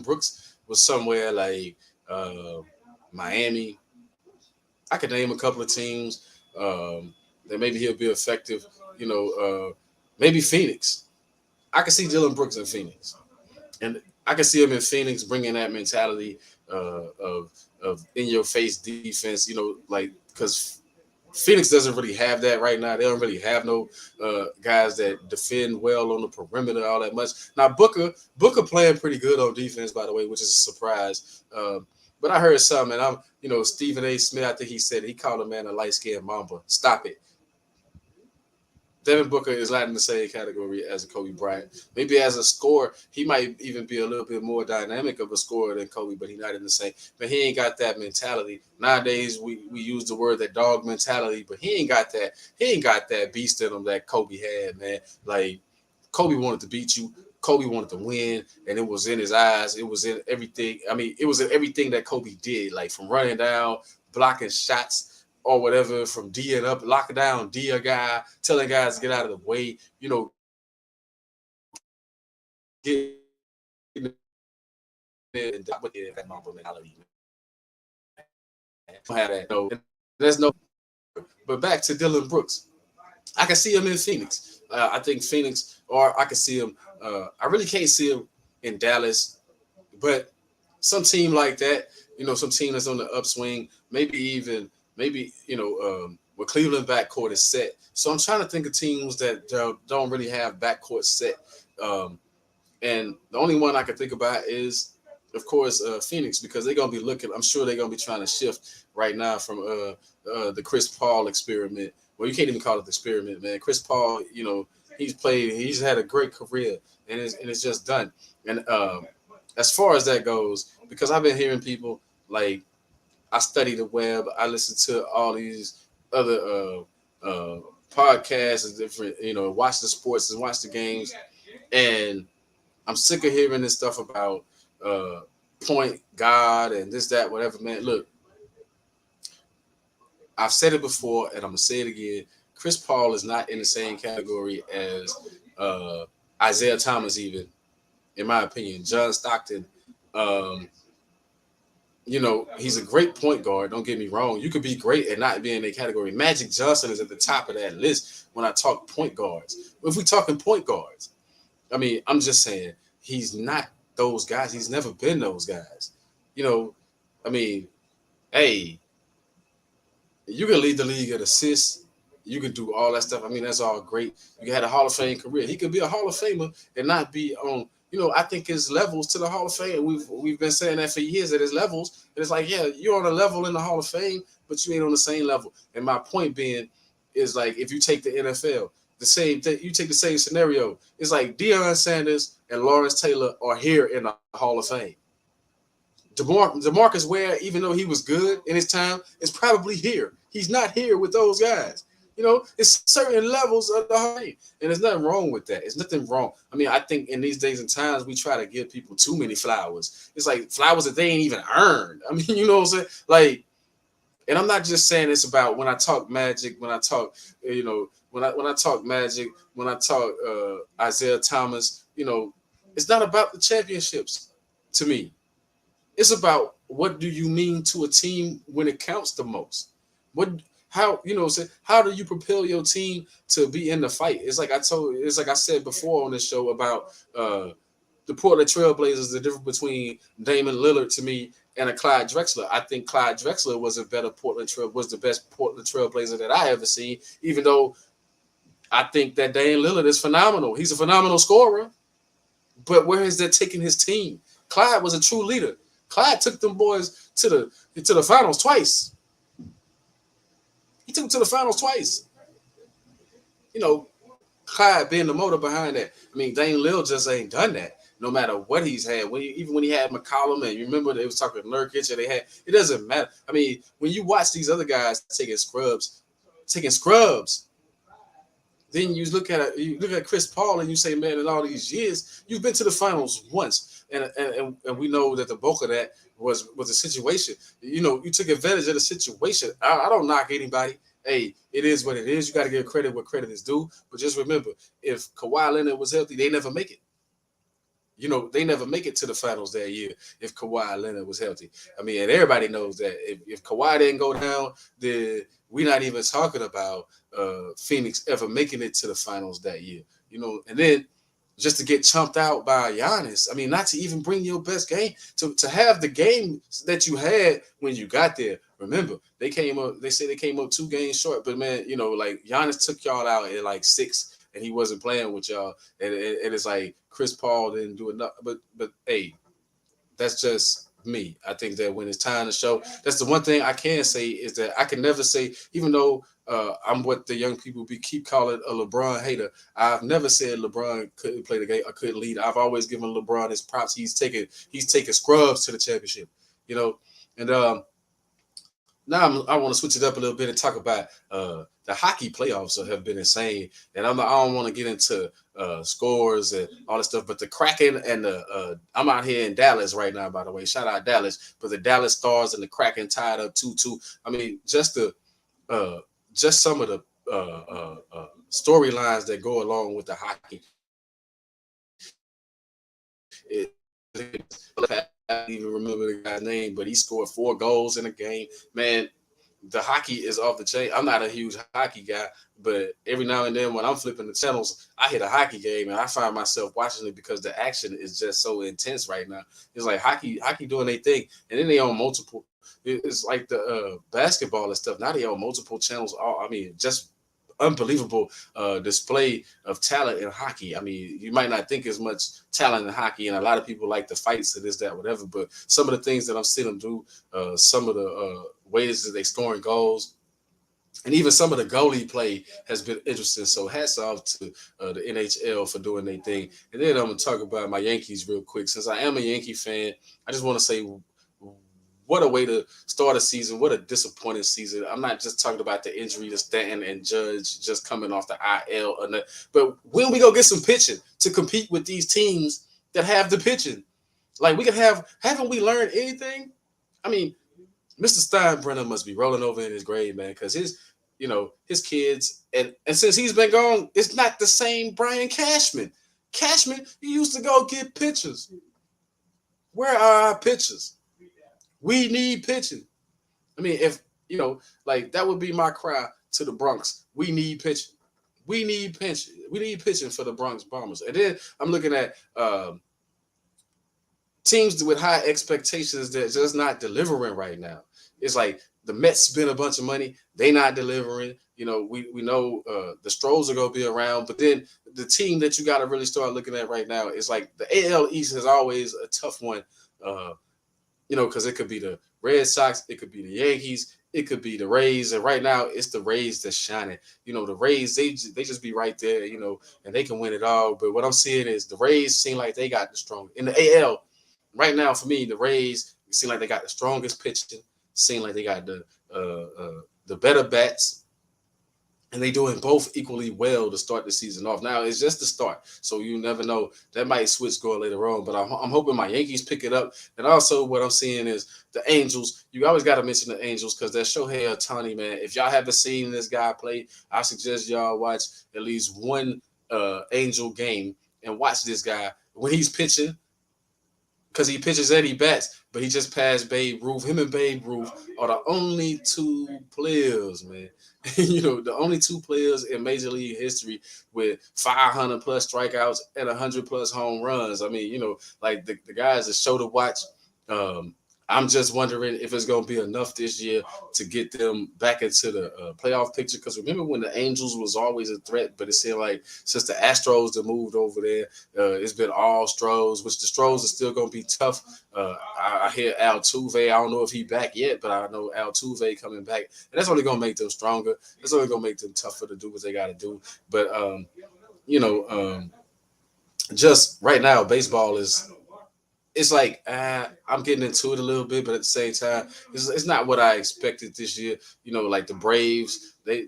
Brooks was somewhere like Miami, I could name a couple of teams that maybe he'll be effective. You know, maybe Phoenix. I could see Dylan Brooks in Phoenix, and I could see him in Phoenix bringing that mentality of in your face defense. You know, like because Phoenix doesn't really have that right now. They don't really have no guys that defend well on the perimeter all that much. Now Booker playing pretty good on defense, by the way, which is a surprise. But I heard something, and Stephen A. Smith, I think he said he called a man a light-skinned mamba. Stop it. Devin Booker is not in the same category as a Kobe Bryant. Maybe as a scorer, he might even be a little bit more dynamic of a scorer than Kobe, but he's not in the same. But he ain't got that mentality. Nowadays, we use the word that dog mentality, but he ain't got that. He ain't got that beast in him that Kobe had, man. Like Kobe wanted to beat you. Kobe wanted to win, and it was in his eyes. It was in everything. I mean, it was in everything that Kobe did, like from running down, blocking shots, or whatever, from D and up, locking down D a guy, telling guys to get out of the way, get and with that Mamba mentality. Don't have that. No, there's no. But back to Dylan Brooks, I can see him in Phoenix. I think Phoenix, or I can see him. I really can't see him in Dallas, but some team like that, some team that's on the upswing, maybe where Cleveland backcourt is set. So I'm trying to think of teams that don't really have backcourt set. And the only one I can think about is, of course, Phoenix, because they're gonna be looking. I'm sure they're gonna be trying to shift right now from the Chris Paul experiment. Well, you can't even call it the experiment, man. Chris Paul, he's had a great career, and it's just done. And as far as that goes, because I've been hearing people like, I study the web, I listen to all these other podcasts and different, watch the sports and watch the games, and I'm sick of hearing this stuff about point guard and this, that, whatever, man. Look, I've said it before and I'm gonna say it again. Chris Paul is not in the same category as Isaiah Thomas, even in my opinion. John Stockton, he's a great point guard. Don't get me wrong. You could be great and not be in a category. Magic Johnson is at the top of that list when I talk point guards. If we talking point guards, I mean, I'm just saying he's not those guys. He's never been those guys. I mean, hey, you can lead the league at assists. You can do all that stuff. I mean, that's all great. You had a Hall of Fame career. He could be a Hall of Famer and not be on. I think his levels to the Hall of Fame. We've been saying that for years, that his levels. And it's like, yeah, you're on a level in the Hall of Fame, but you ain't on the same level. And my point being is, like, if you take the NFL, the same thing, you take the same scenario. It's like Deion Sanders and Lawrence Taylor are here in the Hall of Fame. DeMarcus Ware, even though he was good in his time, is probably here. He's not here with those guys. It's certain levels of the Hall of Fame, and there's nothing wrong with that. There's nothing wrong. I mean, I think in these days and times, we try to give people too many flowers. It's like flowers that they ain't even earned. I mean, you know what I'm saying? Like, and I'm not just saying this about when I talk Magic, when I talk, when I talk Magic, when I talk Isaiah Thomas, it's not about the championships to me. It's about, what do you mean to a team when it counts the most? How do you propel your team to be in the fight? It's like I said before on this show about the Portland Trailblazers, the difference between Damian Lillard to me and a Clyde Drexler. I think Clyde Drexler was the best Portland Trailblazer that I ever seen, even though I think that Damian Lillard is phenomenal. He's a phenomenal scorer. But where has that taken his team? Clyde was a true leader. Clyde took them boys to the finals twice. He took them to the finals twice. Clyde being the motor behind that. I mean, Dame Lillard just ain't done that. No matter what he's had, even when he had McCollum, and you remember they was talking Nurkic, and it doesn't matter. I mean, when you watch these other guys taking scrubs, then you look at Chris Paul and you say, man, in all these years, you've been to the finals once, and we know that the bulk of that was a situation. You took advantage of the situation. I don't knock anybody. Hey, it is what it is. You got to give credit where credit is due. But just remember, if Kawhi Leonard was healthy, they never make it. They never make it to the finals that year if Kawhi Leonard was healthy. I mean, and everybody knows that if Kawhi didn't go down, then we're not even talking about Phoenix ever making it to the finals that year. And then just to get chumped out by Giannis, I mean, not to even bring your best game, to have the game that you had when you got there. Remember, they say they came up 2 games short, but man, like Giannis took y'all out at like 6, and he wasn't playing with y'all, and it's like Chris Paul didn't do enough. But hey, that's just me. I think that when it's time to show, that's the one thing I can say, is that I can never say, even though I'm what the young people keep calling a LeBron hater, I've never said LeBron couldn't play the game or couldn't lead. I've always given LeBron his props. He's taken scrubs to the championship, and now I want to switch it up a little bit and talk about the hockey playoffs that have been insane. And I don't want to get into scores and all this stuff, but the Kraken and I'm out here in Dallas right now, by the way. Shout out Dallas, but the Dallas Stars and the Kraken tied up 2-2. I mean, just some of the storylines that go along with the hockey. even remember the guy's name, but he scored 4 goals in a game. Man, the hockey is off the chain. I'm not a huge hockey guy, but every now and then when I'm flipping the channels, I hit a hockey game and I find myself watching it because the action is just so intense right now. It's like hockey doing their thing, and then they on multiple. It's like the basketball and stuff. Now they on multiple channels. All I mean, just unbelievable display of talent in hockey. I mean, you might not think as much talent in hockey, and a lot of people like the fights and this, that, whatever. But some of the things that I'm seeing them do, some of the ways that they scoring goals, and even some of the goalie play has been interesting. So hats off to the NHL for doing their thing. And then I'm gonna talk about my Yankees real quick. Since I am a Yankee fan, I just want to say what a way to start a season. What a disappointing season. I'm not just talking about the injury to Stanton and Judge just coming off the IL, but when we go get some pitching to compete with these teams that have the pitching, like we could have. Haven't we learned anything? I mean, Mr. Steinbrenner must be rolling over in his grave, man, because his kids, and since he's been gone, it's not the same Brian Cashman. Cashman, you used to go get pitchers. Where are our pitchers? We need pitching. I mean, if like that would be my cry to the Bronx. We need pitching. We need pitching. We need pitching for the Bronx Bombers. And then I'm looking at teams with high expectations that just not delivering right now. It's like the Mets spent a bunch of money. They not delivering. We know the Stros are going to be around. But then the team that you got to really start looking at right now is like the AL East is always a tough one. Because it could be the Red Sox, it could be the Yankees, it could be the Rays, and right now it's the Rays that's shining. The Rays, they just be right there, and they can win it all. But what I'm seeing is the Rays seem like they got the strong in the AL right now. For me, the Rays seem like they got the strongest pitching, seem like they got the better bats. And they doing both equally well to start the season off. Now it's just the start, so you never know. That might switch going later on. But I'm hoping my Yankees pick it up. And also, what I'm seeing is the Angels. You always got to mention the Angels because that Shohei Ohtani, man. If y'all haven't seen this guy play, I suggest y'all watch at least one Angel game and watch this guy when he's pitching. Because he pitches and he bats, but he just passed Babe Ruth. Him and Babe Ruth are the only two players, man. The only two players in Major League history with 500 plus strikeouts and 100 plus home runs. I mean, like the guys that show to watch. I'm just wondering if it's going to be enough this year to get them back into the playoff picture. Because remember when the Angels was always a threat, but it seemed like since the Astros that moved over there, it's been all Stros, which the Stros are still going to be tough. I hear Altuve. I don't know if he's back yet, but I know Altuve coming back. And that's only going to make them stronger. That's only going to make them tougher to do what they got to do. But, just right now, baseball is – it's like I'm getting into it a little bit, but at the same time, it's not what I expected this year. Like the Braves, they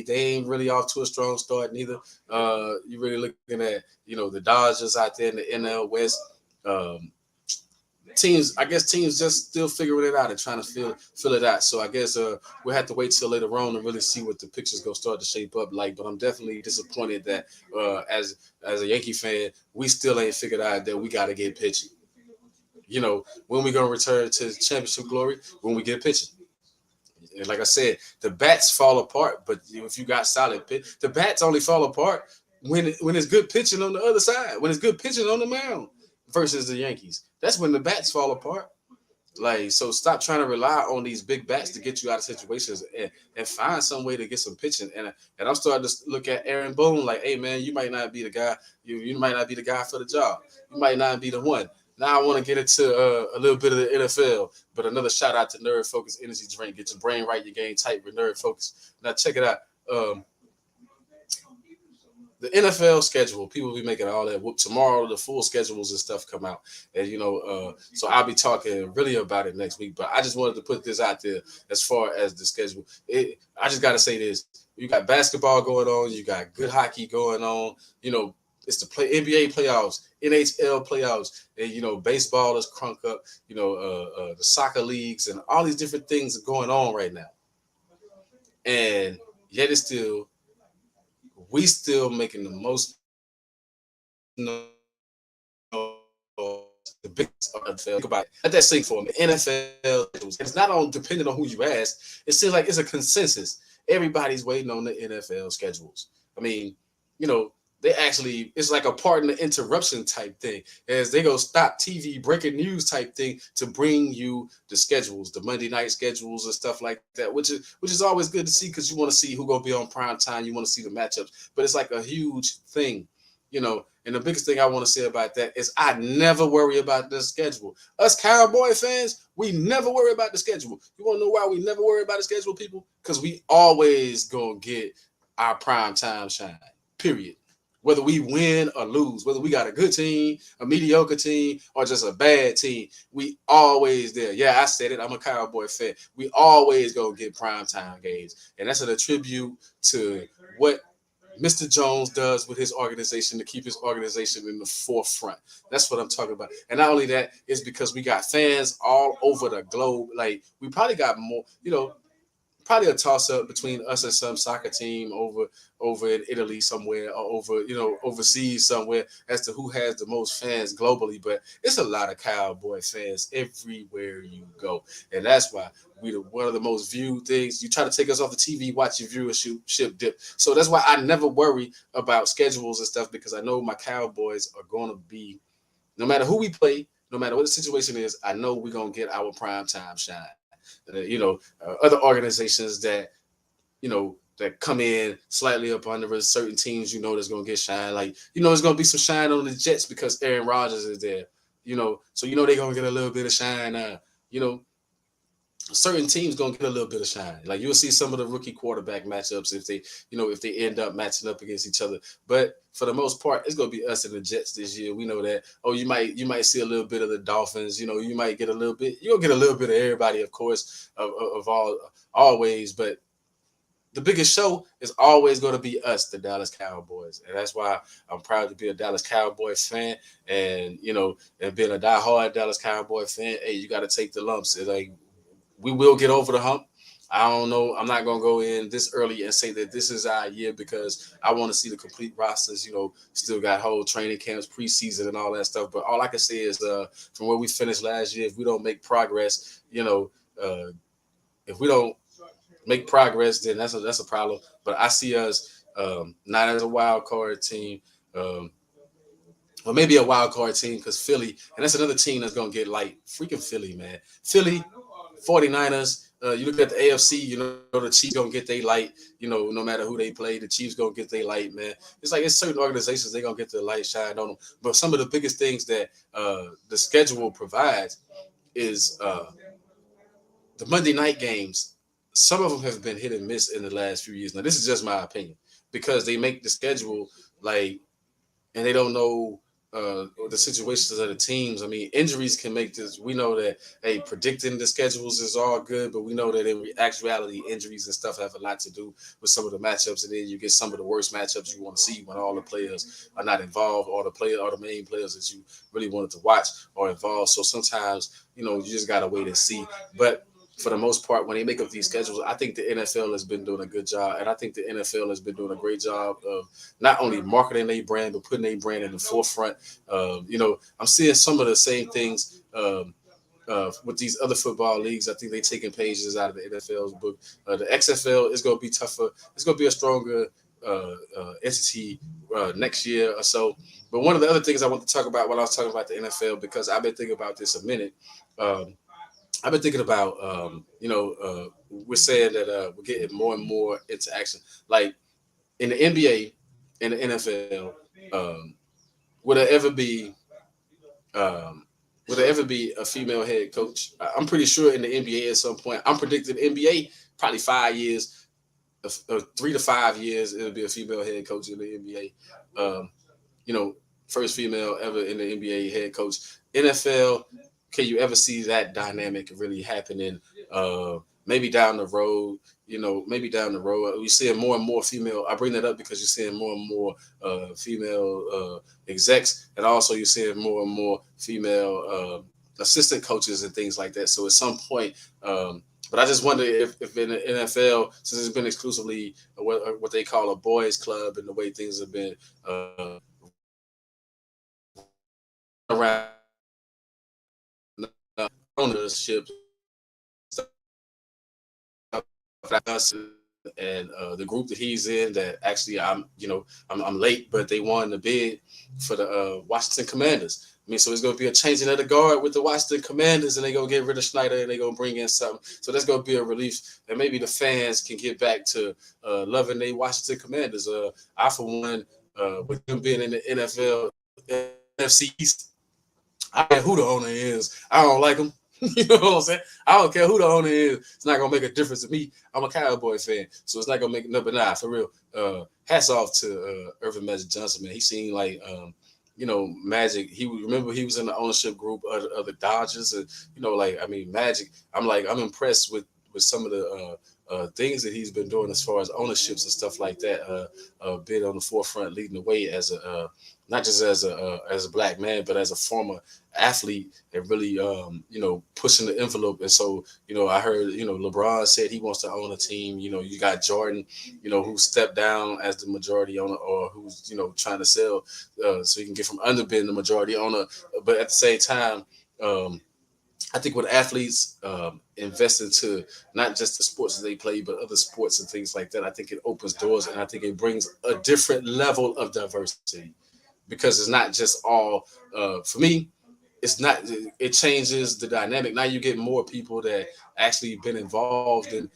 ain't really off to a strong start neither. You really looking at the Dodgers out there in the NL West. Teams just still figuring it out and trying to fill it out. So I guess we'll have to wait till later on and really see what the picture's gonna start to shape up like. But I'm definitely disappointed that as a Yankee fan, we still ain't figured out that we got to get pitching. When we gonna return to championship glory? When we get pitching. And like I said, the bats fall apart, but if you got solid pitch, the bats only fall apart when it's good pitching on the other side, when it's good pitching on the mound versus the Yankees. That's when the bats fall apart. Like, so stop trying to rely on these big bats to get you out of situations and find some way to get some pitching. And I'm starting to look at Aaron Boone like, hey man, you might not be the guy. You might not be the guy for the job. You might not be the one. Now I want to get into a little bit of the NFL, but another shout out to Nerd Focus Energy Drink. Get your brain right, your game tight with Nerd Focus. Now check it out. The NFL schedule, people be making all that. Tomorrow, the full schedules and stuff come out, and so I'll be talking really about it next week. But I just wanted to put this out there as far as the schedule. I just got to say this: you got basketball going on, you got good hockey going on. It's the NBA playoffs, NHL playoffs, and baseball is crunk up. The soccer leagues and all these different things are going on right now, and yet it's still. We still making the most the biggest NFL. Think about it. Let that sink for me. NFL, it's not on depending on who you ask. It seems like it's a consensus. Everybody's waiting on the NFL schedules. I mean, you know, they actually it's like a pardon the interruption type thing, as they go stop TV breaking news type thing to bring you the schedules, the Monday night schedules and stuff like that, which is always good to see because you want to see who gonna be on prime time. You want to see the matchups, but it's like a huge thing, you know. And the biggest thing I want to say about that is I never worry about the schedule. Us Cowboy fans, we never worry about the schedule. You want to know why we never worry about the schedule, people? Because we always gonna get our prime time shine. Period. Whether we win or lose, whether we got a good team, a mediocre team, or just a bad team, we always there. Yeah, I said it. I'm a Cowboy fan. We always gonna get primetime games, and that's an attribute to what Mr. Jones does with his organization to keep his organization in the forefront. That's what I'm talking about. And not only that, it's because we got fans all over the globe. Like we probably got more, you know, probably a toss up between us and some soccer team over in Italy somewhere or over, you know, overseas somewhere as to who has the most fans globally. But it's a lot of Cowboy fans everywhere you go, and that's why we one of the most viewed things. You try to take us off the TV, watch your viewership dip. So that's why I never worry about schedules and stuff because I know my Cowboys are going to be, no matter who we play, no matter what the situation is, I know we're going to get our prime time shine. Other organizations that, you know, that come in slightly up under certain teams, you know, that's going to get shine. Like, you know, there's going to be some shine on the Jets because Aaron Rodgers is there, you know, so, you know, they're going to get a little bit of shine. You know, certain teams gonna get a little bit of shine. Like you'll see some of the rookie quarterback matchups if they, you know, if they end up matching up against each other. But for the most part, it's gonna be us and the Jets this year. We know that. Oh, you might see a little bit of the Dolphins. You know, you might get a little bit. You'll get a little bit of everybody, of course, of all always. But the biggest show is always going to be us, the Dallas Cowboys, and that's why I'm proud to be a Dallas Cowboys fan. And you know, and being a diehard Dallas Cowboy fan, hey, you got to take the lumps. It's like we will get over the hump. I don't know. I'm not going to go in this early and say that this is our year because I want to see the complete rosters. You know, still got whole training camps, preseason, and all that stuff. But all I can say is, from where we finished last year, if we don't make progress, you know, if we don't make progress, then that's a problem. But I see us not as a wild card team. Or maybe a wild card team because Philly, and that's another team that's going to get light. Freaking Philly, man. Philly, 49ers. You look at the AFC, you know, the Chiefs going to get their light. You know, no matter who they play, the Chiefs going to get their light, man. It's like it's certain organizations, they're going to get the light shine on them. But some of the biggest things that the schedule provides is the Monday night games. Some of them have been hit and miss in the last few years. Now, this is just my opinion because they make the schedule like, and they don't know the situations of the teams. I mean, injuries can make this. We know that, hey, predicting the schedules is all good, but we know that in actuality, injuries and stuff have a lot to do with some of the matchups, and then you get some of the worst matchups you want to see when all the players are not involved, or the main players that you really wanted to watch are involved. So sometimes, you know, you just gotta wait and see. But for the most part, when they make up these schedules, I think the NFL has been doing a good job. And I think the NFL has been doing a great job of not only marketing their brand, but putting their brand in the forefront. You know, I'm seeing some of the same things with these other football leagues. I think they're taking pages out of the NFL's book. The XFL is going to be tougher. It's going to be a stronger entity next year or so. But one of the other things I want to talk about while I was talking about the NFL, because I've been thinking about this a minute, I've been thinking about, we're saying that we're getting more and more into action. Like in the NBA, in the NFL, would there ever be, um, would there ever be a female head coach? I'm pretty sure in the NBA at some point. I'm predicting NBA probably 5 years, 3 to 5 years, it'll be a female head coach in the NBA. You know, first female ever in the NBA head coach. NFL, can you ever see that dynamic really happening? Maybe down the road, you know, maybe down the road, we're seeing more and more female. I bring that up because you're seeing more and more female execs, and also you're seeing more and more female assistant coaches and things like that. So at some point, but I just wonder if in the NFL, since it's been exclusively what they call a boys' club, and the way things have been around ownership and the group that he's in. That actually I'm late, but they won the bid for the Washington Commanders. I mean, so it's going to be a changing of the guard with the Washington Commanders, and they're going to get rid of Schneider, and they're going to bring in something. So that's going to be a relief, and maybe the fans can get back to loving the Washington Commanders. I, for one, with them being in the NFL, NFC East, I don't care who the owner is. I don't like him. You know what I'm saying? I don't care who the owner is. It's not gonna make a difference to me. I'm a Cowboy fan, so it's not gonna make no. But nah, for real. Hats off to Irvin Magic Johnson, man. He seemed like Magic. He remember he was in the ownership group of the Dodgers, and like I mean, Magic. I'm impressed with some of the things that he's been doing as far as ownerships and stuff like that. Been on the forefront, leading the way as a not just as a black man, but as a former athlete, and really pushing the envelope. And so I heard LeBron said he wants to own a team. You got Jordan, who stepped down as the majority owner, or who's trying to sell so he can get from under being the majority owner. But at the same time, I think when athletes invest into not just the sports that they play, but other sports and things like that, I think it opens doors, and I think it brings a different level of diversity, because it's not just all for me. It's not. It changes the dynamic. Now you get more people that actually been involved in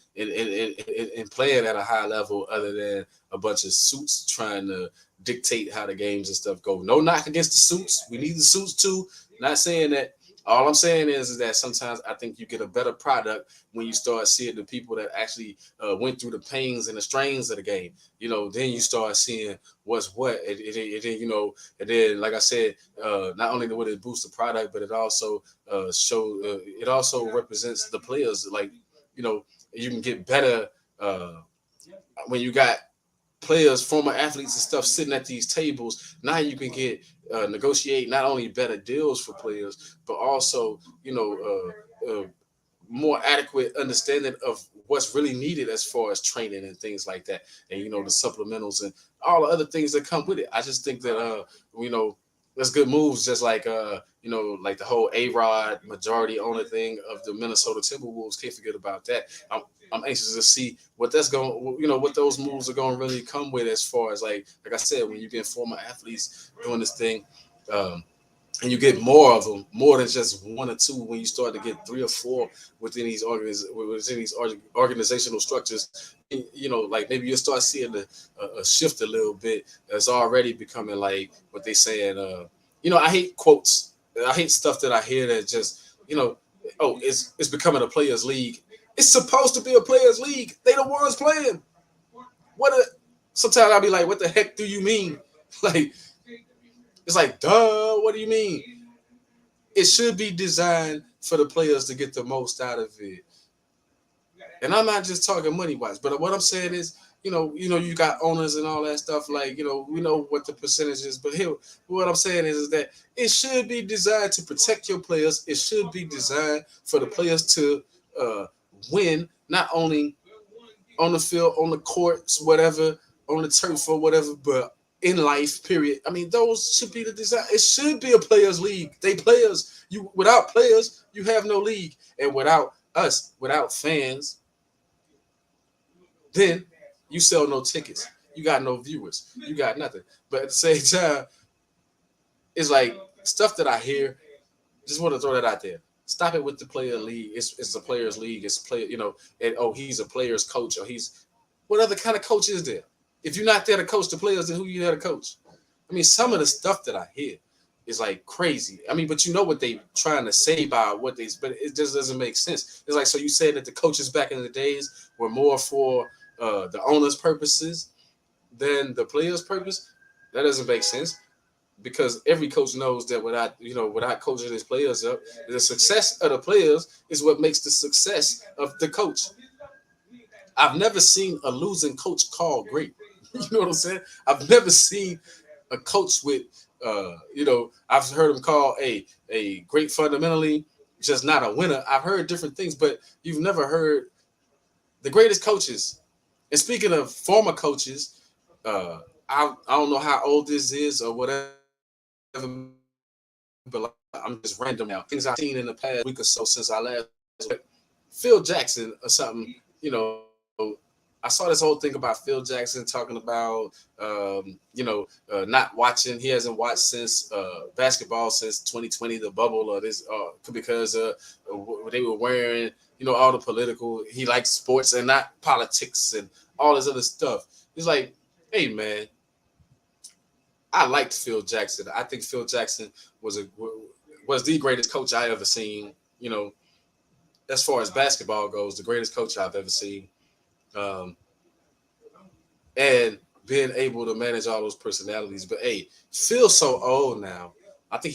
playing at a high level, other than a bunch of suits trying to dictate how the games and stuff go. No knock against the suits. We need the suits too. Not saying that. All I'm saying is that sometimes I think you get a better product when you start seeing the people that actually went through the pains and the strains of the game. Then you start seeing what's what. And then, like I said, not only would it boost the product, but it also it also represents the players. Like, you can get better when you got players, former athletes and stuff sitting at these tables. Now you can get negotiate not only better deals for players, but also more adequate understanding of what's really needed as far as training and things like that, and the supplementals and all the other things that come with it. I just think that that's good moves, just like like the whole A-Rod majority owner thing of the Minnesota Timberwolves. Can't forget about that. I'm anxious to see what that's going, what those moves are going to really come with, as far as like I said, when you get former athletes doing this thing, and you get more of them, more than just one or two. When you start to get three or four within these organizational structures, like maybe you'll start seeing a shift a little bit. It's already becoming like what they saying. I hate quotes. I hate stuff that I hear that just it's becoming a players' league. It's supposed to be a players' league. They the ones playing. Sometimes I'll be like, what the heck do you mean? Like, it's like, duh, what do you mean? It should be designed for the players to get the most out of it. And I'm not just talking money wise, but what I'm saying is, you got owners and all that stuff. Like, we know what the percentage is, but here, what I'm saying is that it should be designed to protect your players. It should be designed for the players to win, not only on the field, on the courts, whatever, on the turf or whatever, but in life, period. I mean, those should be the design. It should be a players' league. They players. Without players, you have no league. And without us, without fans, then you sell no tickets. You got no viewers. You got nothing. But at the same time, it's like stuff that I hear. Just want to throw that out there. Stop it with the player league. It's a players' league. It's player, and he's a players' coach, or he's what other kind of coach is there? If you're not there to coach the players, then who you there to coach? I mean, some of the stuff that I hear is like crazy. I mean, but what they trying to say by what they, but it just doesn't make sense. It's like, so you said that the coaches back in the days were more for the owner's purposes than the players' purpose. That doesn't make sense, because every coach knows that without coaching his players up, the success of the players is what makes the success of the coach. I've never seen a losing coach called great. You know what I'm saying? I've never seen a coach with, I've heard him call a great fundamentally, just not a winner. I've heard different things, but you've never heard the greatest coaches. And speaking of former coaches, I don't know how old this is or whatever, but like, I'm just random now. Things I've seen in the past week or so since I last Phil Jackson or something, I saw this whole thing about Phil Jackson talking about, not watching. He hasn't watched since basketball since 2020, the bubble, or this, because they were wearing, all the political. He likes sports and not politics and all this other stuff. He's like, hey man, I liked Phil Jackson. I think Phil Jackson was the greatest coach I ever seen. As far as basketball goes, the greatest coach I've ever seen. Um, and being able to manage all those personalities. But hey, Phil's so old now. I think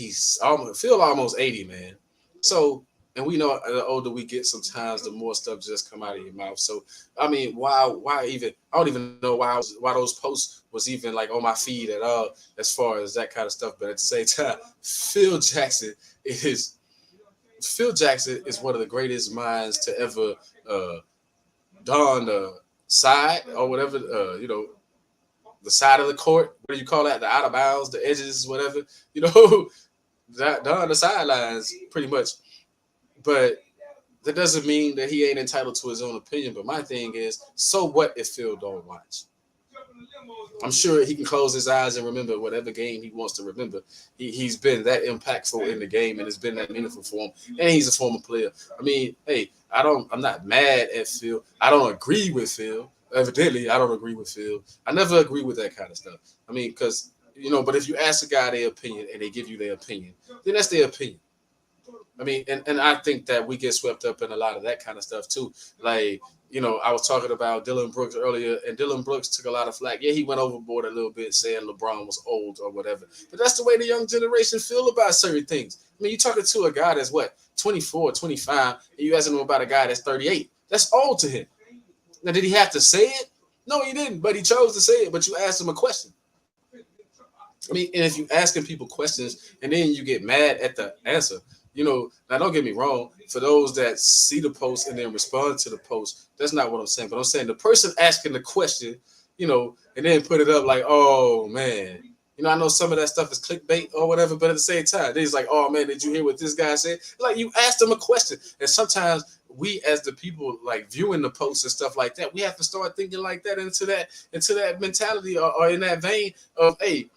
Phil almost 80, man. So, and we know the older we get, sometimes the more stuff just come out of your mouth. So, I mean, why even? I don't even know why those posts was even like on my feed at all, as far as that kind of stuff. But at the same time, is Phil Jackson is one of the greatest minds to ever don the side or whatever, the side of the court. What do you call that? The out of bounds, the edges, whatever. That on the sidelines, pretty much. But that doesn't mean that he ain't entitled to his own opinion. But my thing is, so what if Phil don't watch? I'm sure he can close his eyes and remember whatever game he wants to remember. He's been that impactful in the game, and it's been that meaningful for him. And he's a former player. I mean, hey, I'm not mad at Phil. I don't agree with Phil. Evidently, I don't agree with Phil. I never agree with that kind of stuff. I mean, because, but if you ask a guy their opinion and they give you their opinion, then that's their opinion. I mean, and I think that we get swept up in a lot of that kind of stuff too. Like, I was talking about Dylan Brooks earlier, and Dylan Brooks took a lot of flack. Yeah, he went overboard a little bit saying LeBron was old or whatever. But that's the way the young generation feel about certain things. I mean, you're talking to a guy that's 24, 25, and you asking him about a guy that's 38. That's old to him. Now, did he have to say it? No, he didn't, but he chose to say it. But you asked him a question. I mean, and if you asking people questions and then you get mad at the answer, now don't get me wrong. For those that see the post and then respond to the post, that's not what I'm saying. But I'm saying the person asking the question, and then put it up like, oh man, I know some of that stuff is clickbait or whatever, but at the same time, they's like, oh man, did you hear what this guy said? Like, you asked them a question, and sometimes we, as the people like viewing the posts and stuff like that, we have to start thinking like that into that mentality or in that vein of, hey,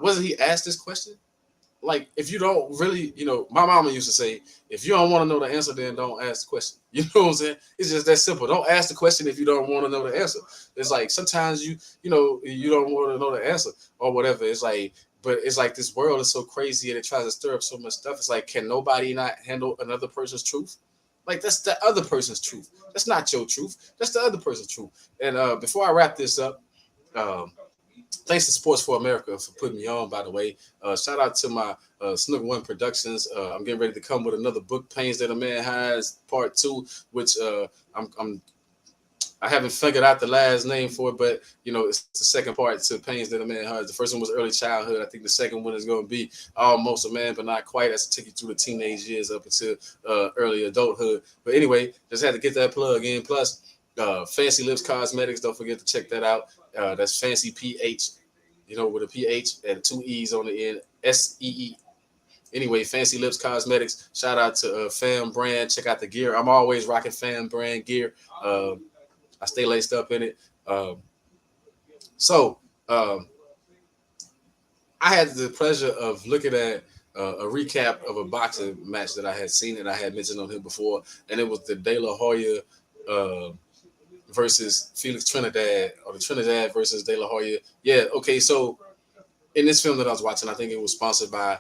wasn't he asked this question? Like, if you don't really, my mama used to say, if you don't want to know the answer, then don't ask the question. You know what I'm saying? It's just that simple. Don't ask the question if you don't want to know the answer. It's like sometimes you don't want to know the answer or whatever. It's like, but it's like this world is so crazy and it tries to stir up so much stuff. It's like, can nobody not handle another person's truth? Like, that's the other person's truth. That's not your truth. That's the other person's truth. And before I wrap this up, thanks to Sports for America for putting me on, by the way. Shout out to my Snook One Productions. I'm getting ready to come with another book, Pains That a Man Has, Part 2, which I haven't figured out the last name for it, but it's the second part to Pains That a Man Has. The first one was early childhood. I think the second one is going to be almost a man, but not quite. That's to take you through the teenage years up until early adulthood. But anyway, just had to get that plug in. Plus, Fancy Lips Cosmetics. Don't forget to check that out. That's Fancy PH, with a PH and 2 E's on the end. SEE. Anyway, Fancy Lips Cosmetics. Shout out to Fam Brand. Check out the gear. I'm always rocking Fam Brand gear. I stay laced up in it. So I had the pleasure of looking at a recap of a boxing match that I had seen and I had mentioned on here before, and it was the De La Hoya versus Felix Trinidad, or the Trinidad versus De La Hoya. Yeah, okay, so in this film that I was watching, I think it was sponsored by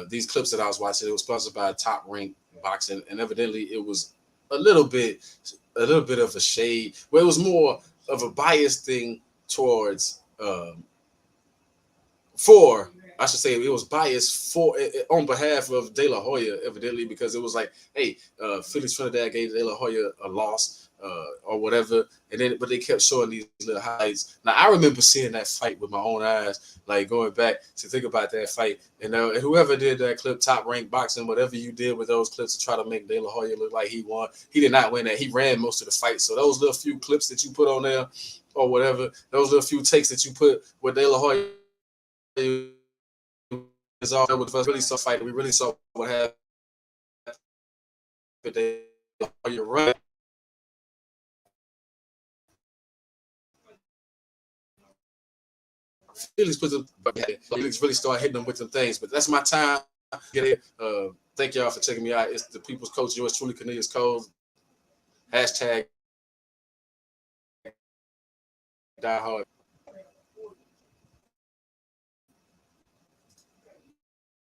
these clips that I was watching. It was sponsored by Top Rank Boxing, and evidently it was a little bit of a shade. Well, it was more of a biased thing towards it was biased on behalf of De La Hoya, evidently, because it was like, hey, Felix Trinidad gave De La Hoya a loss or whatever, but they kept showing these little highlights. Now, I remember seeing that fight with my own eyes, like going back to think about that fight. And whoever did that clip, Top Rank Boxing, whatever you did with those clips to try to make De La Hoya look like he won, he did not win that. He ran most of the fight. So those little few clips that you put on there or whatever, those little few takes that you put with De La Hoya it's all with us. Really saw fight. We really saw what happened. You're right. Felix put them. Felix really started hitting them with them things. But that's my time. Get it. Thank y'all for checking me out. It's the People's Coach, yours truly, Cornelius Cole. # Diehard.